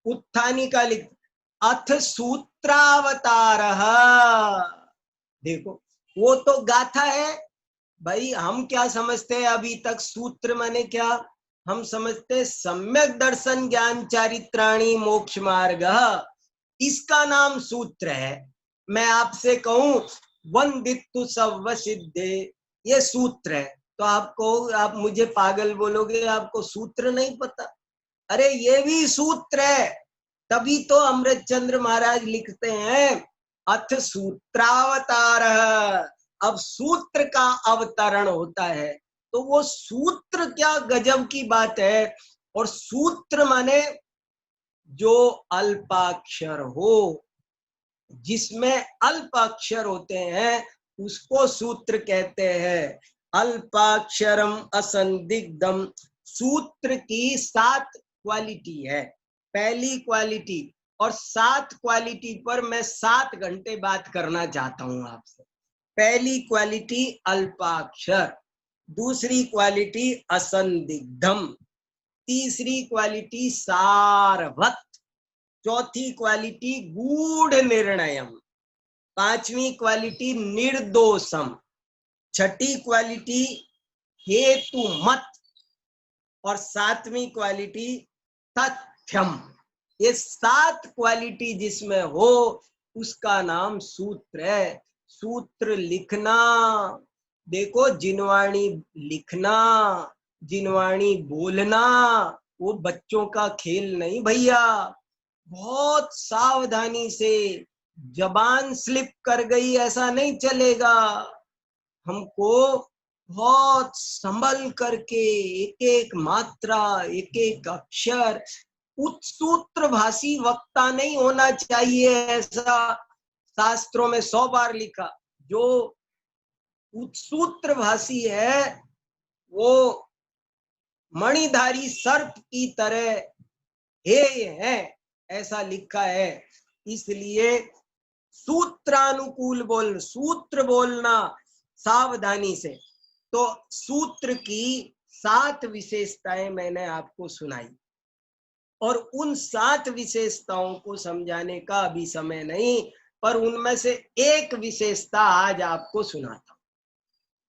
उत्थानी का लिख अथ सूत्रावतार। देखो वो तो गाथा है भाई। हम क्या समझते हैं अभी तक? सूत्र माने क्या? हम समझते सम्यक दर्शन ज्ञान चारित्राणी मोक्ष मार्ग, इसका नाम सूत्र है। मैं आपसे कहूं वंदितु सव्व सिद्धे, ये सूत्र है, तो आप मुझे पागल बोलोगे, आपको सूत्र नहीं पता? अरे ये भी सूत्र है, तभी तो अमृत चंद्र महाराज लिखते हैं अथ सूत्रावतार। अब सूत्र का अवतरण होता है, तो वो सूत्र क्या गजब की बात है। और सूत्र माने जो अल्पाक्षर हो, जिसमें अल्प अक्षर होते हैं उसको सूत्र कहते हैं। अल्पाक्षरम असंदिग्धम, सूत्र की 7 क्वालिटी है। पहली क्वालिटी, और 7 क्वालिटी पर मैं 7 घंटे बात करना चाहता हूं आपसे। पहली क्वालिटी अल्पाक्षर, दूसरी क्वालिटी असंदिग्धम, तीसरी क्वालिटी सारवत, चौथी क्वालिटी गूढ़ निर्णयम, पांचवी क्वालिटी निर्दोषम, छठी क्वालिटी हेतु मत, और 7वीं क्वालिटी तथ्यम। ये 7 क्वालिटी जिसमें हो उसका नाम सूत्र है। सूत्र लिखना, देखो जिनवाणी लिखना, जिनवाणी बोलना वो बच्चों का खेल नहीं भैया। बहुत सावधानी से, जबान स्लिप कर गई ऐसा नहीं चलेगा। हमको बहुत संभल करके एक एक मात्रा, एक एक अक्षर, उत्सूत्र भाषी वक्ता नहीं होना चाहिए, ऐसा शास्त्रों में 100 बार लिखा। जो उत्सूत्र भाषी है वो मणिधारी सर्प की तरह हेय है, ऐसा लिखा है। इसलिए सूत्रानुकूल बोल, सूत्र बोलना सावधानी से। तो सूत्र की 7 विशेषताएं मैंने आपको सुनाई, और उन 7 विशेषताओं को समझाने का अभी समय नहीं, पर उनमें से एक विशेषता आज आपको सुनाता हूं।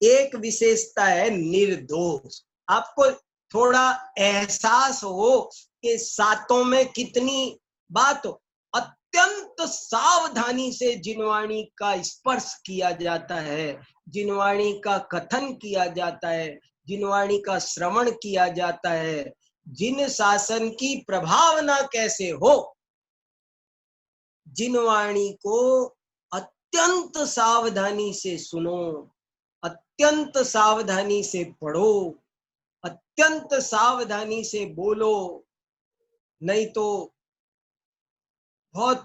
एक विशेषता है निर्दोष। आपको थोड़ा एहसास हो कि 7 में कितनी बात हो। अत्यंत सावधानी से जिनवाणी का स्पर्श किया जाता है, जिनवाणी का कथन किया जाता है, जिनवाणी का श्रवण किया जाता है। जिन शासन की प्रभावना कैसे हो, जिनवाणी को अत्यंत सावधानी से सुनो, अत्यंत सावधानी से पढ़ो, अत्यंत सावधानी से बोलो, नहीं तो बहुत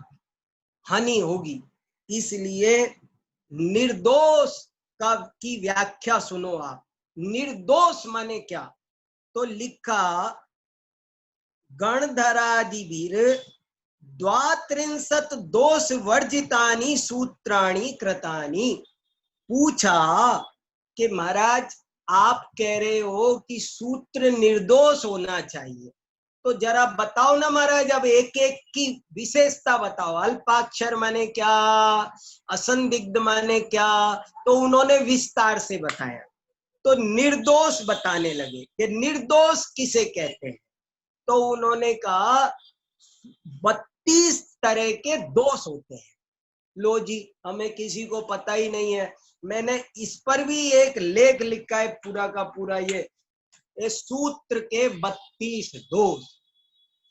हानि होगी। इसलिए निर्दोष का की व्याख्या सुनो आप। निर्दोष माने क्या? तो लिखा गणधरादिभिर द्वात्रिंशत् दोष वर्जितानि सूत्राणि कृतानि। पूछा कि महाराज आप कह रहे हो कि सूत्र निर्दोष होना चाहिए, तो जरा बताओ ना महाराज, अब एक एक की विशेषता बताओ। अल्पाक्षर माने क्या, असंदिग्ध माने क्या, तो उन्होंने विस्तार से बताया। तो निर्दोष बताने लगे कि निर्दोष किसे कहते हैं। तो उन्होंने कहा 32 तरह के दोष होते हैं। लो जी, हमें किसी को पता ही नहीं है। मैंने इस पर भी एक लेख लिखा है पूरा का पूरा। ये सूत्र के 32 दोष,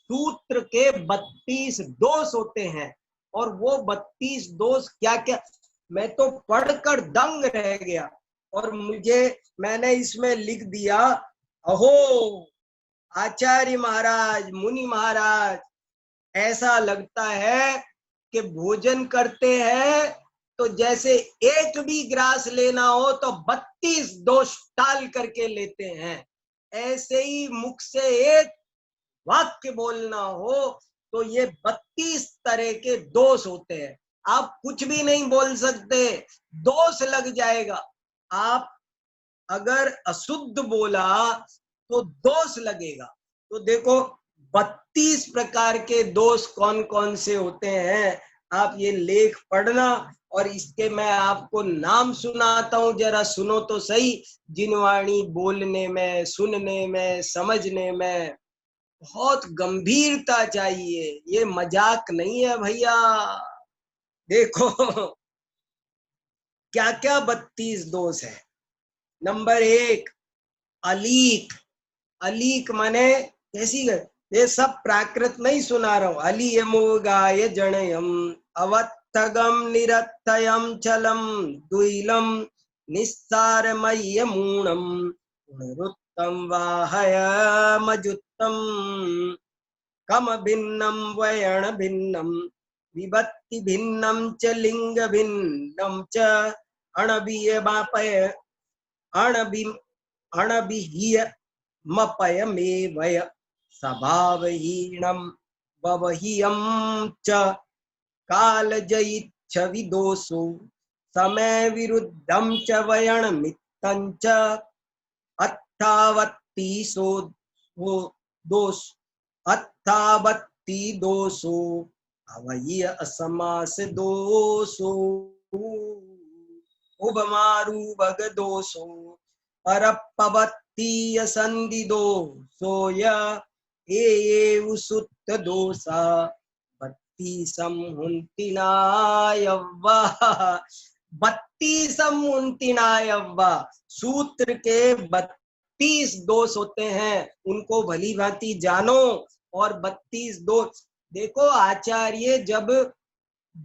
सूत्र के 32 दोष होते हैं। और वो 32 दोष क्या क्या, मैं तो पढ़कर दंग रह गया। और मैंने इसमें लिख दिया, अहो आचार्य महाराज, मुनि महाराज, ऐसा लगता है कि भोजन करते हैं तो जैसे एक भी ग्रास लेना हो तो 32 दोष टाल करके लेते हैं। ऐसे ही मुख से एक वाक्य बोलना हो तो ये 32 तरह के दोष होते हैं। आप कुछ भी नहीं बोल सकते, दोष लग जाएगा। आप अगर अशुद्ध बोला तो दोष लगेगा। तो देखो 32 प्रकार के दोष कौन कौन से होते हैं, आप ये लेख पढ़ना। और इसके मैं आपको नाम सुनाता हूं, जरा सुनो तो सही। जिनवाणी बोलने में, सुनने में, समझने में बहुत गंभीरता चाहिए, ये मजाक नहीं है भैया। देखो क्या क्या 32 दोष है। नंबर 1, अलीक। अलीक माने कैसी है, ये सब प्राकृत नहीं सुना रहा हूं। अलियमोगाय जणयम अवत्थगम निरर्थयम चलम द्विलम निस्सारमय्यमूणम पुनरुत्तम वाहयमजुत्तम कम भिन्नम वयण भिन्नम विभक्ति भिन्नम च लिंग भिन्नम च अणबीयमापय अणबिहीय मपयमेवय स्वभावहीनम ववहीयं च कालजयिच्छ विदोषो समय विरुद्धं च वयणमित्तं च अट्ठावत्तीसो दोष अट्ठावत्ती दोषो अवय्य असमास दोषो उभमारूभग दोषो परपवत्तीय संधि दोषो ये सुत्त दोषा 32 सूत्र के 32 दोष होते हैं, उनको भली भांति जानो। और 32 दोष देखो, आचार्य जब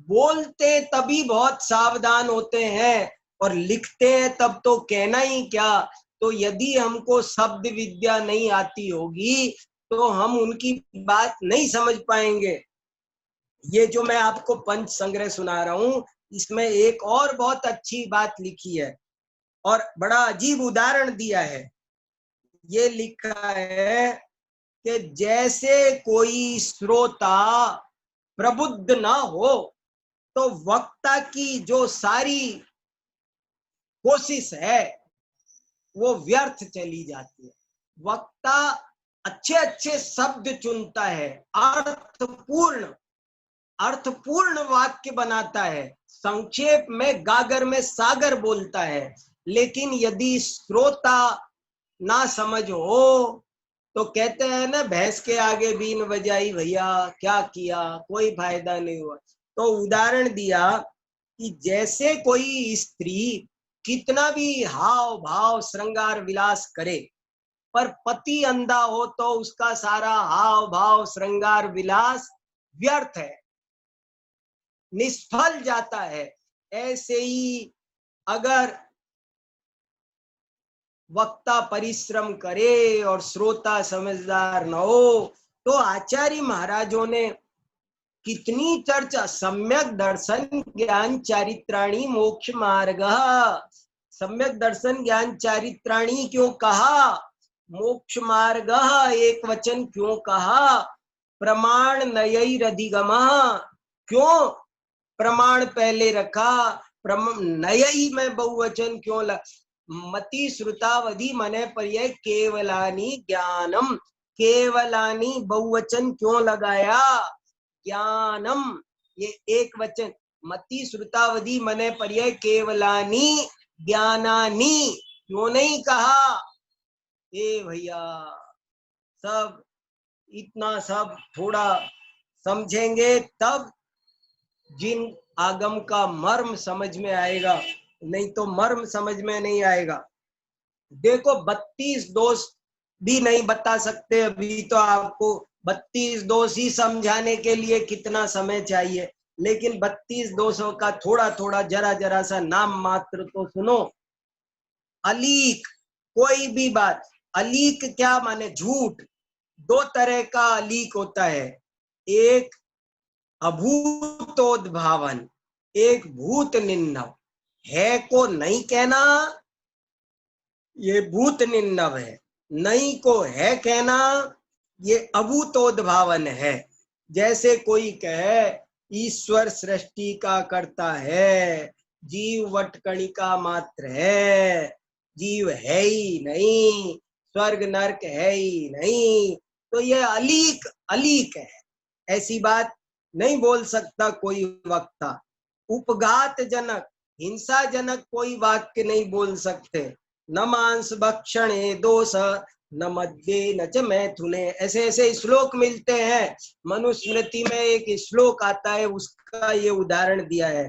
बोलते तभी बहुत सावधान होते हैं और लिखते हैं तब तो कहना ही क्या। तो यदि हमको शब्द विद्या नहीं आती होगी तो हम उनकी बात नहीं समझ पाएंगे। ये जो मैं आपको पंच संग्रह सुना रहा हूं, इसमें एक और बहुत अच्छी बात लिखी है और बड़ा अजीब उदाहरण दिया है। ये लिखा है कि जैसे कोई श्रोता प्रबुद्ध ना हो तो वक्ता की जो सारी कोशिश है वो व्यर्थ चली जाती है। वक्ता अच्छे अच्छे शब्द चुनता है, अर्थपूर्ण वाक्य बनाता है, संक्षेप में गागर में सागर बोलता है। लेकिन यदि श्रोता ना समझ हो तो कहते हैं ना, भैंस के आगे बीन बजाई भैया, क्या किया, कोई फायदा नहीं हुआ। तो उदाहरण दिया कि जैसे कोई स्त्री कितना भी हाव भाव श्रृंगार विलास करे, पर पति अंधा हो तो उसका सारा हाव भाव श्रृंगार विलास व्यर्थ है, निष्फल जाता है। ऐसे ही अगर वक्ता परिश्रम करे और श्रोता समझदार न हो, तो आचार्य महाराजों ने कितनी चर्चा, सम्यक दर्शन ज्ञान चारित्राणी मोक्ष मार्ग। सम्यक दर्शन ज्ञान चारित्राणी क्यों कहा, मोक्ष मार्ग एक वचन क्यों कहा, प्रमाण नयैरधिगम क्यों प्रमाण पहले रखा, नयई में बहुवचन क्यों मति श्रुतावधि मने पर्याय केवलानी ज्ञानम, केवलानी बहुवचन क्यों लगाया, ज्ञानम ये एक वचन, मति श्रुतावधि मने पर्याय केवलानी ज्ञानानी क्यों नहीं कहा। ए भैया, सब इतना सब थोड़ा समझेंगे तब जिन आगम का मर्म समझ में आएगा, नहीं तो मर्म समझ में नहीं आएगा। देखो 32 दोष भी नहीं बता सकते अभी, तो आपको 32 दोष ही समझाने के लिए कितना समय चाहिए, लेकिन 32 दोषों का थोड़ा थोड़ा जरा जरा सा नाम मात्र तो सुनो। अलीक, कोई भी बात, अलीक क्या माने, झूठ। दो तरह का अलीक होता है, एक अभूतोद्भावन, एक भूत निन्नव। है को नहीं कहना, ये भूत निन्नव है, नहीं को है कहना, ये अभूतोद्भावन है। जैसे कोई कहे ईश्वर सृष्टि का करता है, जीव वटकणिका मात्र है, जीव है ही नहीं, स्वर्ग नरक है ही नहीं, तो ये अलीक अलीक है। ऐसी बात नहीं बोल सकता कोई वक्ता। उपघात जनक, हिंसा जनक कोई वाक्य नहीं बोल सकते। न मांस भक्षणे दोष, न मद्ये न च मैथुने, ऐसे ऐसे श्लोक मिलते हैं। मनुस्मृति में एक श्लोक आता है, उसका ये उदाहरण दिया है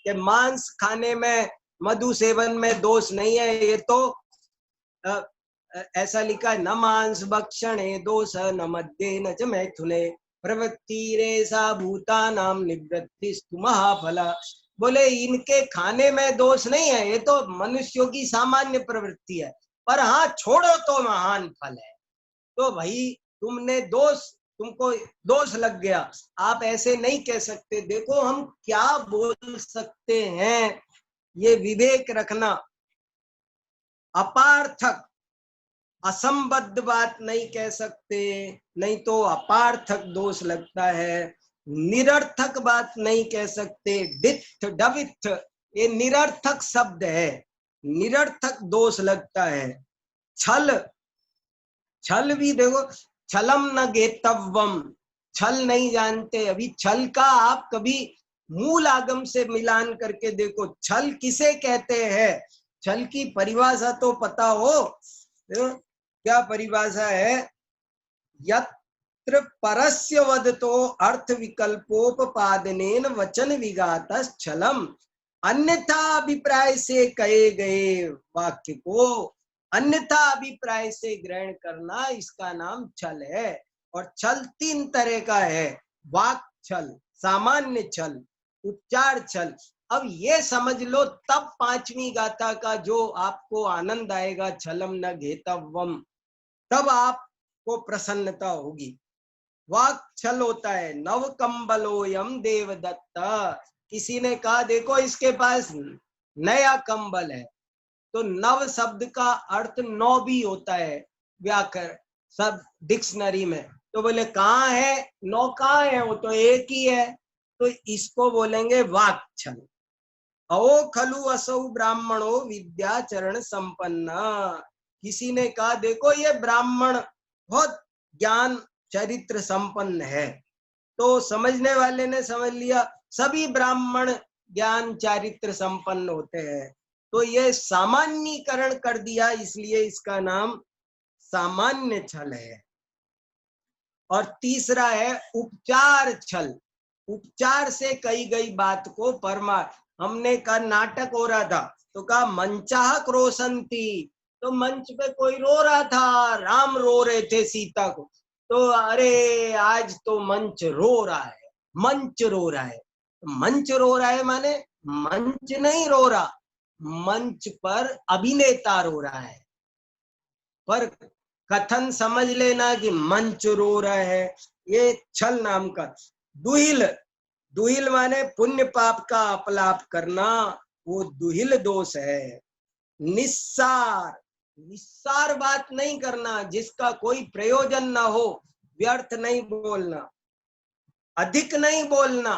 कि मांस खाने में, मधु सेवन में दोष नहीं है। ये तो ऐसा लिखा है, न मांस भक्षणे दोष, न मद्ये न च मैथुने, प्रवृत्तिरेषा भूतानां निवृत्तिस्तु महाफला। बोले इनके खाने में दोष नहीं है, ये तो मनुष्यों की सामान्य प्रवृत्ति है, पर हाँ छोड़ो तो महान फल है। तो भाई तुमने तुमको दोष लग गया, आप ऐसे नहीं कह सकते। देखो हम क्या बोल सकते हैं, ये विवेक रखना। अपार्थक असंबद्ध बात नहीं कह सकते, नहीं तो अपार्थक दोष लगता है। निरर्थक बात नहीं कह सकते, डिथ डविथ ये निरर्थक शब्द है, निरर्थक दोष लगता है। छल, छल भी देखो, छलम न गेतव्यम, छल नहीं जानते अभी। छल का आप कभी मूल आगम से मिलान करके देखो, छल किसे कहते हैं, छल की परिभाषा तो पता हो। क्या परिभाषा है, यत्र परस्य वदतो अर्थ विकल्पोपपादनेन वचन विघातः छलम। अन्यथा अभिप्राय से कहे गए वाक्य को अन्यथा अभिप्राय से ग्रहण करना, इसका नाम छल है। और छल 3 तरह का है, वाक छल, सामान्य छल, उच्चार छल। अब ये समझ लो, तब 5वीं गाथा का जो आपको आनंद आएगा, छलम न घेतव्यम, तब आपको प्रसन्नता होगी। वाक छल होता है, नव कंबलोयम देवदत्त। किसी ने कहा देखो इसके पास नया कंबल है, तो नव शब्द का अर्थ 9 भी होता है व्याकरण सब डिक्शनरी में। तो बोले कहाँ है, 9 कहाँ है, वो तो एक ही है, तो इसको बोलेंगे वाक छल। अवो खलु असौ ब्राह्मणो विद्याचरण संपन्न। किसी ने कहा देखो ये ब्राह्मण बहुत ज्ञान चरित्र संपन्न है, तो समझने वाले ने समझ लिया सभी ब्राह्मण ज्ञान चारित्र संपन्न होते हैं, तो ये सामान्यीकरण कर दिया, इसलिए इसका नाम सामान्य छल है। और तीसरा है उपचार छल। उपचार से कही गई बात को हमने कहा नाटक हो रहा था तो कहा मंचाह क्रोशंती, तो मंच पे कोई रो रहा था, राम रो रहे थे सीता को, तो अरे आज तो मंच रो रहा है, मंच रो रहा है। मंच रो रहा है माने मंच नहीं रो रहा, मंच पर अभिनेता रो रहा है, पर कथन समझ लेना कि मंच रो रहा है। ये छल नाम का दुहिल, दुहिल माने पुण्य पाप का अपलाप करना, वो दुहिल दोष है। निस्सार, निस्सार बात नहीं करना जिसका कोई प्रयोजन ना हो, व्यर्थ नहीं बोलना, अधिक नहीं बोलना,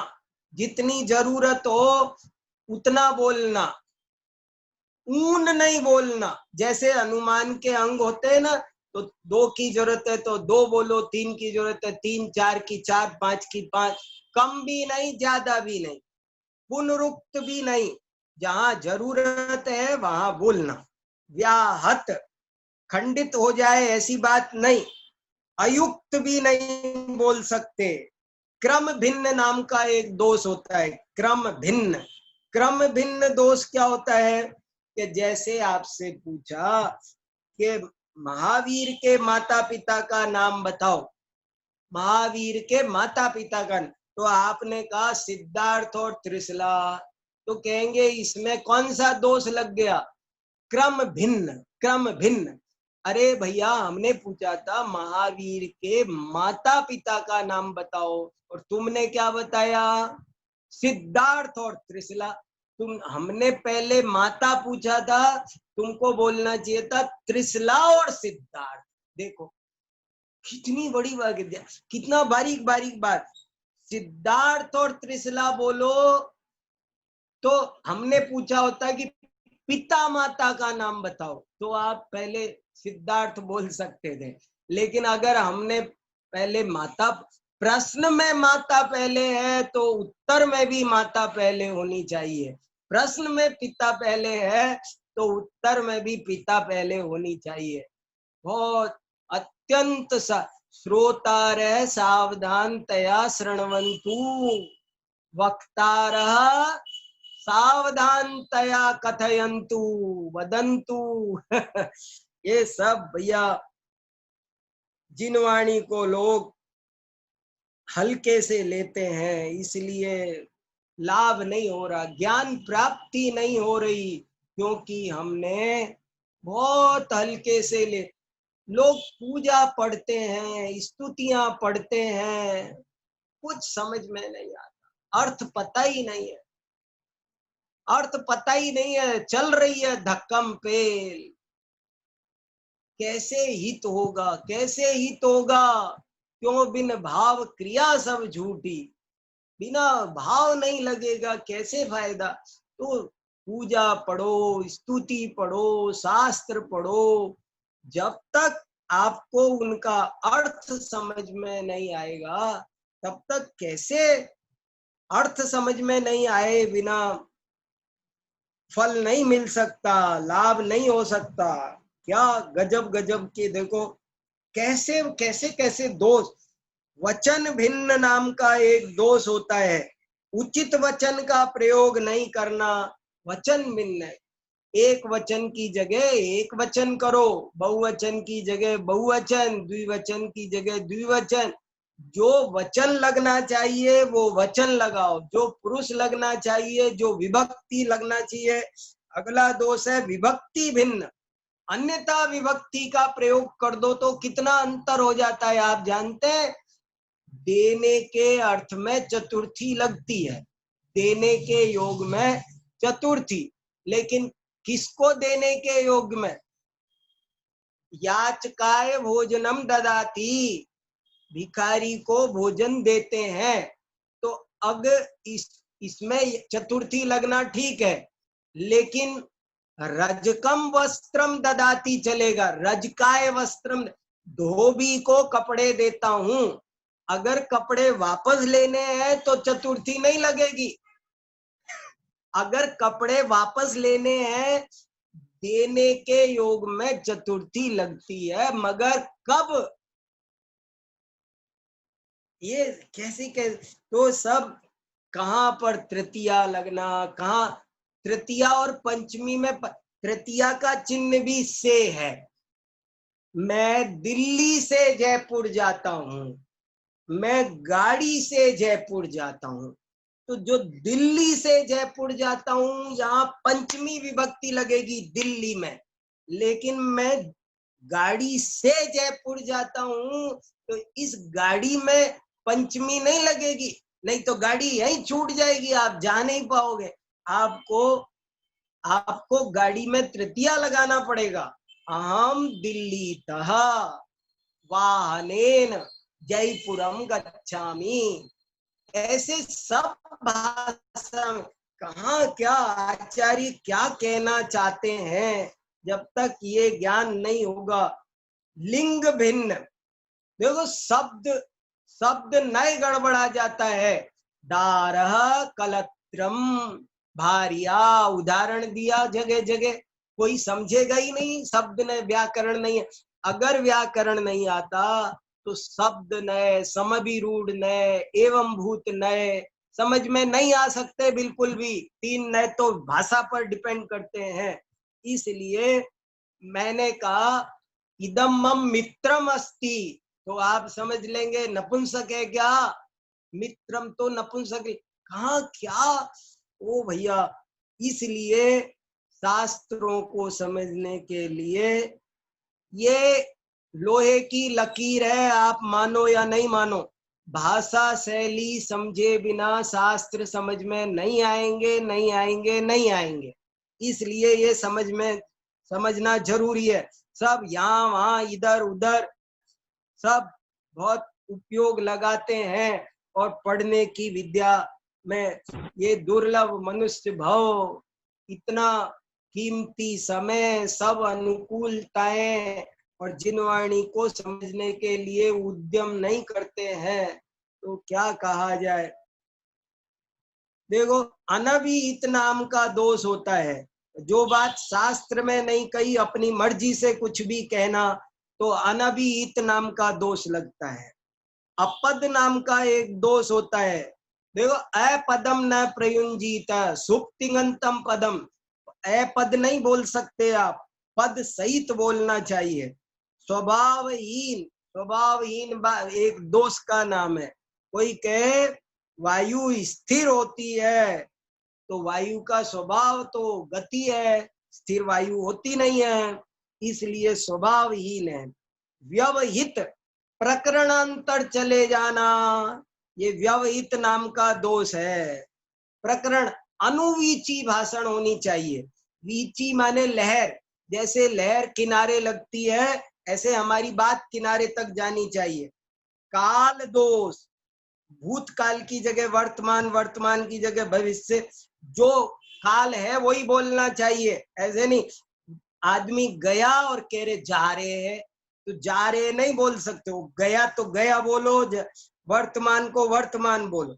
जितनी जरूरत हो उतना बोलना, ऊन नहीं बोलना। जैसे अनुमान के अंग होते हैं ना, तो 2 की जरूरत है तो 2 बोलो, 3 की जरूरत है 3, 4 की 4, 5 की 5, कम भी नहीं ज्यादा भी नहीं, पुनरुक्त भी नहीं, जहां जरूरत है वहां बोलना। व्याहत, खंडित हो जाए ऐसी बात नहीं, अयुक्त भी नहीं बोल सकते। क्रम भिन्न नाम का एक दोष होता है, क्रम भिन्न। क्रम भिन्न दोष क्या होता है कि जैसे आपसे पूछा कि महावीर के माता पिता का नाम बताओ, महावीर के माता पिता का, तो आपने कहा सिद्धार्थ और त्रिशला, तो कहेंगे इसमें कौन सा दोष लग गया? क्रम भिन्न, क्रम भिन्न। अरे भैया हमने पूछा था महावीर के माता पिता का नाम बताओ, और तुमने क्या बताया? सिद्धार्थ और त्रिशला। हमने पहले माता पूछा था, तुमको बोलना चाहिए था त्रिशला और सिद्धार्थ। देखो कितनी बड़ी बात, कितना बारीक बारीक बात। सिद्धार्थ और त्रिशला बोलो तो हमने पूछा होता कि पिता माता का नाम बताओ, तो आप पहले सिद्धार्थ बोल सकते थे। लेकिन अगर हमने पहले माता, प्रश्न में माता पहले है तो उत्तर में भी माता पहले होनी चाहिए। प्रश्न में पिता पहले है तो उत्तर में भी पिता पहले होनी चाहिए। बहुत अत्यंत श्रोतार सावधानतया शृण्वन्तु, वक्तारः सावधानतया कथयन्तु वदन्तु। ये सब भैया जिन वाणी को लोग हल्के से लेते हैं, इसलिए लाभ नहीं हो रहा, ज्ञान प्राप्ति नहीं हो रही, क्योंकि हमने बहुत हल्के से ले। लोग पूजा पढ़ते हैं, स्तुतियां पढ़ते हैं, कुछ समझ में नहीं आता, अर्थ पता ही नहीं है, अर्थ पता ही नहीं है, चल रही है धक्कम पेल। कैसे हित होगा, कैसे हित होगा? क्यों बिन भाव क्रिया सब झूठी, बिना भाव नहीं लगेगा कैसे फायदा? तो पूजा पढ़ो, स्तुति पढ़ो, शास्त्र पढ़ो, जब तक आपको उनका अर्थ समझ में नहीं आएगा तब तक कैसे? अर्थ समझ में नहीं आए बिना फल नहीं मिल सकता, लाभ नहीं हो सकता। क्या गजब गजब के, देखो कैसे कैसे कैसे दोष। वचन भिन्न नाम का एक दोष होता है, उचित वचन का प्रयोग नहीं करना, वचन भिन्न। एक वचन की जगह एक वचन करो, बहुवचन की जगह बहुवचन, द्विवचन की जगह द्विवचन। जो वचन लगना चाहिए वो वचन लगाओ, जो पुरुष लगना चाहिए, जो विभक्ति लगना चाहिए। अगला दोष है विभक्ति भिन्न, अन्यथा विभक्ति का प्रयोग कर दो तो कितना अंतर हो जाता है आप जानते हैं? देने के अर्थ में चतुर्थी लगती है, देने के योग में चतुर्थी, लेकिन किसको देने के योग में? याचकाय भोजनम ददाति, भिखारी को भोजन देते हैं। तो अगर इसमें चतुर्थी लगना ठीक है, लेकिन रजकम वस्त्रम ददाति चलेगा, रजकाय वस्त्रम। धोबी को कपड़े देता हूं, अगर कपड़े वापस लेने हैं तो चतुर्थी नहीं लगेगी। अगर कपड़े वापस लेने हैं, देने के योग में चतुर्थी लगती है, मगर कब? ये कैसे तो सब कहाँ पर तृतीया लगना, कहाँ तृतीया और पंचमी में तृतीया का चिन्ह भी से है। मैं दिल्ली से जयपुर जाता हूँ, मैं गाड़ी से जयपुर जाता हूँ, तो जो दिल्ली से जयपुर जाता हूँ यहाँ पंचमी विभक्ति लगेगी दिल्ली में, लेकिन मैं गाड़ी से जयपुर जाता हूँ तो इस गाड़ी में पंचमी नहीं लगेगी, नहीं तो गाड़ी यहीं छूट जाएगी, आप जा नहीं पाओगे। आपको गाड़ी में तृतीया लगाना पड़ेगा। अहम दिल्लीतः वाहनेन जयपुरम गच्छामि। ऐसे सब भाषा में कहाँ क्या आचार्य क्या कहना चाहते हैं, जब तक ये ज्ञान नहीं होगा। लिंग भिन्न, देखो शब्द नए गड़बड़ा जाता है। दारह कलत्रम भारिया उदाहरण दिया जगह जगह, कोई समझेगा ही नहीं, शब्द नए, व्याकरण नहीं है। अगर व्याकरण नहीं आता तो शब्द नए, समभिरूढ़ नए, एवं भूत नए समझ में नहीं आ सकते बिल्कुल भी। तीन नए तो भाषा पर डिपेंड करते हैं। इसलिए मैंने कहा इदम मम मित्रम अस्ति, तो आप समझ लेंगे नपुंसक है क्या, मित्रम तो नपुंसक, कहाँ क्या। ओ भैया, इसलिए शास्त्रों को समझने के लिए ये लोहे की लकीर है, आप मानो या नहीं मानो। भाषा शैली समझे बिना शास्त्र समझ में नहीं आएंगे, नहीं आएंगे, नहीं आएंगे। इसलिए ये समझना जरूरी है। सब यहाँ वहाँ इधर उधर सब बहुत उपयोग लगाते हैं, और पढ़ने की विद्या में ये दुर्लभ मनुष्य भाव, इतना कीमती समय, सब अनुकूलताएं, और जिनवाणी को समझने के लिए उद्यम नहीं करते हैं, तो क्या कहा जाए। देखो, अनभिहित नाम का दोष होता है। जो बात शास्त्र में नहीं कही, अपनी मर्जी से कुछ भी कहना, तो अनभिहित नाम का दोष लगता है। अपद नाम का एक दोष होता है। देखो, अपदम न प्रयुंजीत सुप्तिगंतम पदम, अपद नहीं बोल सकते आप, पद सहित बोलना चाहिए। स्वभावहीन एक दोष का नाम है। कोई कहे वायु स्थिर होती है, तो वायु का स्वभाव तो गति है, स्थिर वायु होती नहीं है, इसलिए स्वभावहीन है। व्यवहित, प्रकरणांतर चले जाना, ये व्यवहित नाम का दोष है। प्रकरण, अनुवीची भाषण होनी चाहिए। वीची माने लहर, जैसे लहर किनारे लगती है, ऐसे हमारी बात किनारे तक जानी चाहिए। काल दोष, भूतकाल की जगह वर्तमान, वर्तमान की जगह भविष्य, जो काल है वही बोलना चाहिए। ऐसे नहीं आदमी गया और कह रहे जा रहे हैं, तो जा रहे नहीं बोल सकते हो, गया तो गया बोलो, वर्तमान को वर्तमान बोलो।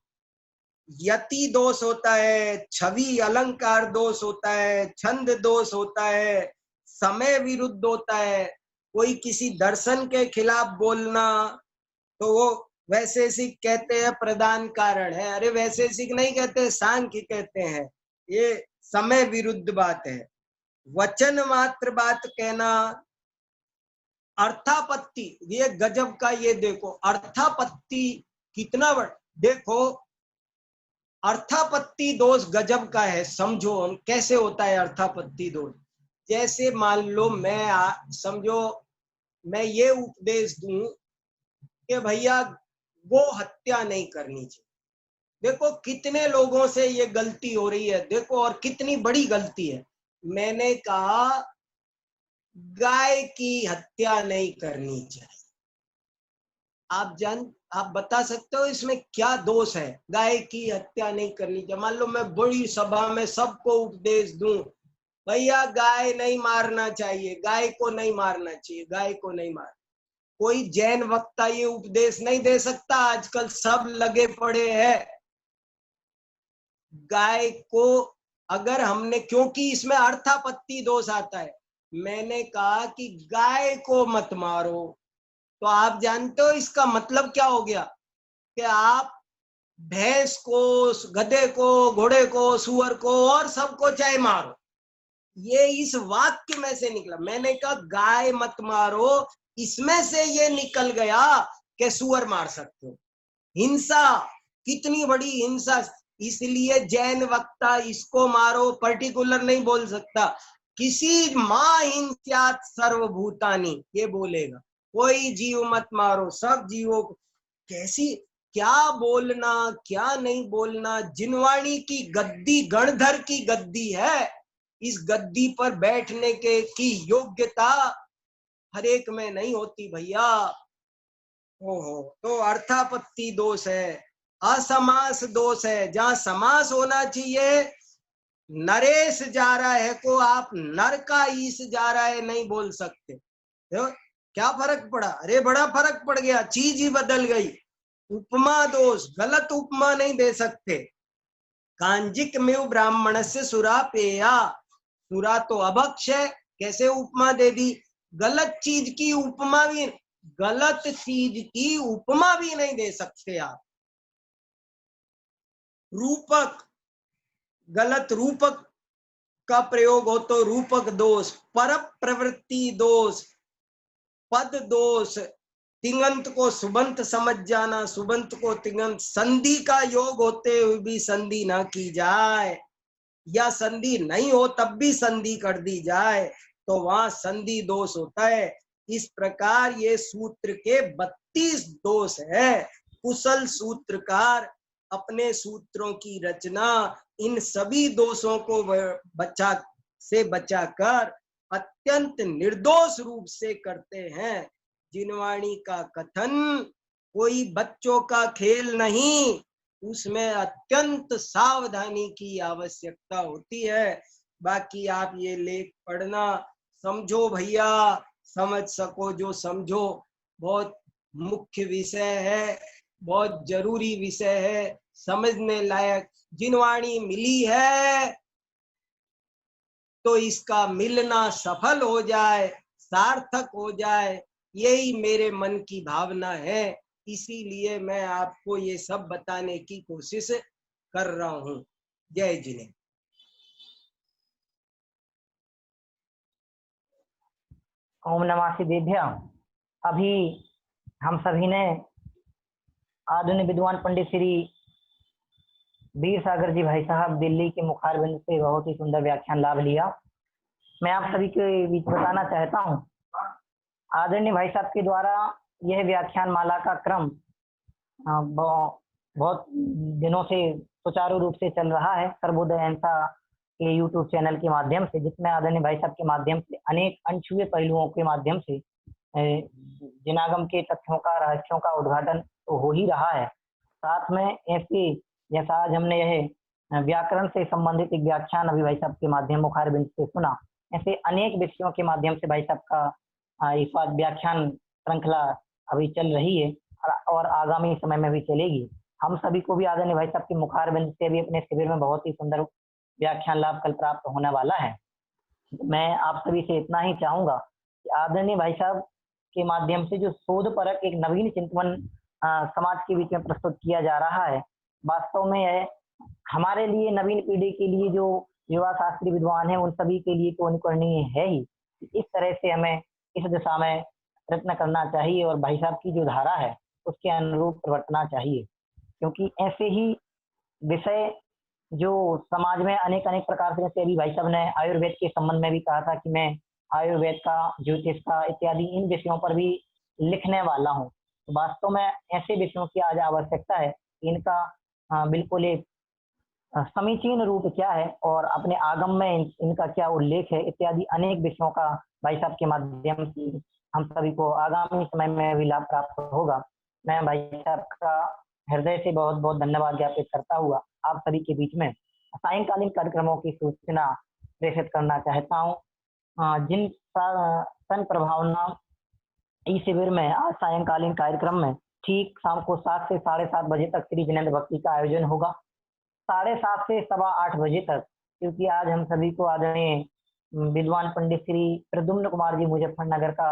यति दोष होता है, छवि अलंकार दोष होता है, छंद दोष होता है, समय विरुद्ध होता है। कोई किसी दर्शन के खिलाफ बोलना, तो वो वैशेषिक कहते हैं प्रधान कारण है। अरे वैशेषिक नहीं कहते, सांख्य कहते हैं, ये समय विरुद्ध बात है। वचन मात्र बात कहना, अर्थापत्ति, ये गजब का, ये देखो अर्थापत्ति कितना बड़ा, देखो अर्थापत्ति दोष गजब का है। समझो कैसे होता है अर्थापत्ति दोष। जैसे मान लो समझो मैं ये उपदेश दूं कि भैया गो हत्या नहीं करनी चाहिए। देखो कितने लोगों से ये गलती हो रही है, देखो, और कितनी बड़ी गलती है। मैंने कहा गाय की हत्या नहीं करनी चाहिए। आप बता सकते हो इसमें क्या दोष है? गाय की हत्या नहीं करनी चाहिए। मान लो मैं बड़ी सभा में सबको उपदेश दूं, भैया गाय नहीं मारना चाहिए, गाय को नहीं मारना चाहिए, गाय को नहीं मार। कोई जैन वक्ता ये उपदेश नहीं दे सकता, आजकल सब लगे पड़े हैं। गाय को अगर हमने, क्योंकि इसमें अर्थापत्ति दोष आता है, मैंने कहा कि गाय को मत मारो, तो आप जानते हो इसका मतलब क्या हो गया? कि आप भैंस को, गधे को, घोड़े को, सुअर को और सबको चाहे मारो। ये इस वाक्य में से निकला। मैंने कहा गाय मत मारो, इसमें से ये निकल गया कि सुअर मार सकते हो। हिंसा, कितनी बड़ी हिंसा। इसलिए जैन वक्ता इसको मारो पर्टिकुलर नहीं बोल सकता, किसी मां हिंस्यात् सर्वभूतानि ये बोलेगा। कोई जीव मत मारो, सब जीवों को। कैसी, क्या बोलना क्या नहीं बोलना। जिनवाणी की गद्दी गणधर की गद्दी है। इस गद्दी पर बैठने के की योग्यता हर एक में नहीं होती भैया। ओहो, तो अर्थापत्ति दोष है, असमास दोष है। जहां समास होना चाहिए, नरेश जा रहा है को आप नर का ईस जा रहा है नहीं बोल सकते। तो क्या फर्क पड़ा? अरे बड़ा फर्क पड़ गया, चीज ही बदल गई। उपमा दोष, गलत उपमा नहीं दे सकते। कांजिक में ब्राह्मण से सुरा पेया, सुरा तो अभक्ष है, कैसे उपमा दे दी? गलत चीज की उपमा भी, गलत चीज की उपमा भी नहीं दे सकते आप। रूपक, गलत रूपक का प्रयोग हो तो रूपक दोष, पर प्रवृत्ति दोष, पद दोष, तिंगंत को सुबंत समझ जाना, सुबंत को तिंगंत, संधि का योग होते हुए भी संधि ना की जाए, या संधि नहीं हो तब भी संधि कर दी जाए, तो वहां संधि दोष होता है। इस प्रकार ये सूत्र के 32 दोष है। कुशल सूत्रकार अपने सूत्रों की रचना इन सभी दोषों को बचाकर अत्यंत निर्दोष रूप से करते हैं। जिनवाणी का कथन कोई बच्चों का खेल नहीं, उसमें अत्यंत सावधानी की आवश्यकता होती है। बाकी आप ये लेख पढ़ना, समझो भैया, समझ सको जो समझो। बहुत मुख्य विषय है, बहुत जरूरी विषय है, समझने लायक। जिनवाणी मिली है तो इसका मिलना सफल हो जाए, सार्थक हो जाए, यही मेरे मन की भावना है। इसीलिए मैं आपको ये सब बताने की कोशिश कर रहा हूँ। जय जिने। ओम नमः शिवाय। अभी हम सभी ने आधुनिक विद्वान पंडित श्री वीर सागर जी भाई साहब दिल्ली के मुखारबिंद से बहुत ही सुंदर व्याख्यान लाभ लिया। मैं आप सभी के बीच बताना चाहता हूँ, आदरणीय भाई साहब के द्वारा यह व्याख्यान माला का क्रम बहुत दिनों से सुचारू रूप से चल रहा है सर्वोदय अहिंसा के यूट्यूब चैनल के माध्यम से, जिसमें आदरणीय भाई साहब के माध्यम से अनेक अनछुए पहलुओं के माध्यम से जिनागम के तथ्यों का, रहस्यों का उद्घाटन तो हो ही रहा है। साथ में ऐसे, जैसा आज हमने यह व्याकरण से संबंधित एक व्याख्यान अभी भाई साहब के माध्यम मुखारबिंद से सुना, ऐसे अनेक विषयों के माध्यम से भाई साहब का इस बार व्याख्यान श्रृंखला अभी चल रही है और आगामी समय में भी चलेगी। हम सभी को भी आदरणीय भाई साहब के मुखारबिंद से भी अपने शिविर में बहुत ही सुंदर व्याख्यान लाभ कल प्राप्त होने वाला है। मैं आप सभी से इतना ही चाहूंगा कि आदरणीय भाई साहब के माध्यम से जो शोध परक एक नवीन चिंतन समाज के बीच में प्रस्तुत किया जा रहा है, वास्तव में यह हमारे लिए, नवीन पीढ़ी के लिए, जो युवा शास्त्री विद्वान है उन सभी के लिए तो अनुकरणीय है ही। इस तरह से हमें इस दिशा में प्रयत्न करना चाहिए और भाई साहब की जो धारा है उसके अनुरूप प्रवर्तना चाहिए, क्योंकि ऐसे ही विषय जो समाज में अनेक अनेक प्रकार से, जैसे अभी भाई साहब ने आयुर्वेद के संबंध में भी कहा था कि मैं आयुर्वेद का, ज्योतिष का इत्यादि इन विषयों पर भी लिखने वाला हूँ। तो वास्तव में ऐसे विषयों की आज आवश्यकता है, इनका बिल्कुल एक समीचीन रूप क्या है और अपने आगम में इनका क्या उल्लेख है इत्यादि अनेक विषयों का भाई साहब के माध्यम से हम सभी को आगामी समय में भी लाभ प्राप्त होगा। मैं भाई साहब का हृदय से बहुत बहुत धन्यवाद ज्ञापित करता हुआ आप सभी के बीच में सायंकालीन कार्यक्रमों की सूचना प्रेषित करना चाहता हूँ। जिन सन प्रभावना ई शिविर में आज सायंकालीन कार्यक्रम में ठीक शाम को 7 से 7:30 बजे तक श्री जिनेंद्र भक्ति का आयोजन होगा, 7:30 से 8:15 बजे तक, क्योंकि आज हम सभी को आदरणीय विद्वान पंडित श्री प्रद्युम्न कुमार जी मुजफ्फरनगर का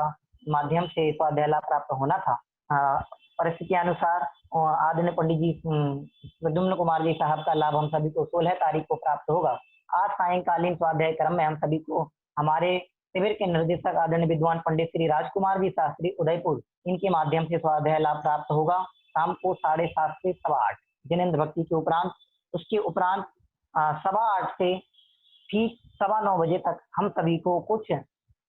माध्यम से स्वाध्याय लाभ प्राप्त होना था। परिस्थितियानुसार आदरणीय पंडित जी प्रद्युम्न कुमार जी साहब का लाभ हम सभी को 16 तारीख को प्राप्त होगा। आज सायंकालीन स्वाध्याय क्रम में हम सभी को हमारे शिविर के निर्देशक आदरणीय विद्वान पंडित श्री राजकुमार जी शास्त्री उदयपुर, इनके माध्यम से स्वाध्याय लाभ प्राप्त होगा। शाम को 7:30 से 8:15 जिनेन्द्र भक्ति के उपरांत, उसके उपरांत 8:15 से ठीक 9:15 बजे तक हम सभी को कुछ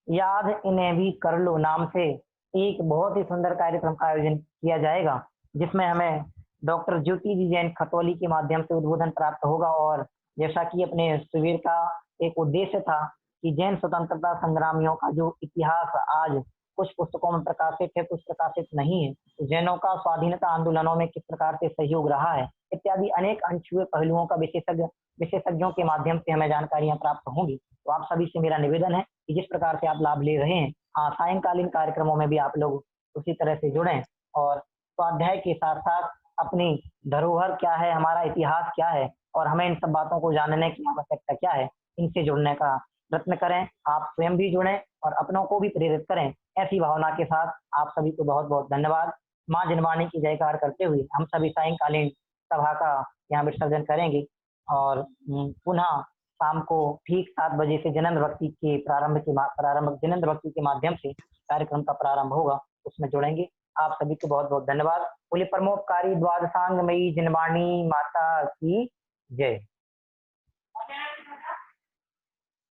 याद इन्हें भी कर लो नाम से एक बहुत ही सुंदर कार्यक्रम का आयोजन किया जाएगा, जिसमें हमें डॉक्टर ज्योति जी जैन खतौली के माध्यम से उद्बोधन प्राप्त होगा। और जैसा कि अपने शिविर का एक उद्देश्य था कि जैन स्वतंत्रता संग्रामियों का जो इतिहास आज कुछ पुस्तकों में प्रकाशित है, कुछ प्रकाशित नहीं है, तो जैनों का स्वाधीनता आंदोलनों में किस प्रकार से सहयोग रहा है इत्यादि अनेक अनछुए पहलुओं का विशेषज्ञों के माध्यम से हमें जानकारियां प्राप्त होंगी। तो आप सभी से मेरा निवेदन है कि जिस प्रकार से आप लाभ ले रहे हैं, सायंकालीन कार्यक्रमों में भी आप लोग उसी तरह से जुड़ें और स्वाध्याय के साथ साथ अपनी धरोहर क्या है, हमारा इतिहास क्या है और हमें इन सब बातों को जानने की आवश्यकता क्या है, इनसे जुड़ने का प्रयत्न करें। आप स्वयं भी जुड़ें और अपनों को भी प्रेरित करें। ऐसी भावना के साथ आप सभी को बहुत बहुत धन्यवाद। माँ जिनवाणी की जयकार करते हुए हम सभी सायंकालीन सभा का यहाँ विसर्जन करेंगे और पुनः शाम को ठीक 7 बजे से जिनेन्द्र भक्ति के जिनेन्द्र भक्ति के माध्यम से कार्यक्रम का प्रारंभ होगा, उसमें जुड़ेंगे। आप सभी को बहुत बहुत धन्यवाद। बोले परमोपकारी द्वादशांगमयी जिनवाणी माता की जय।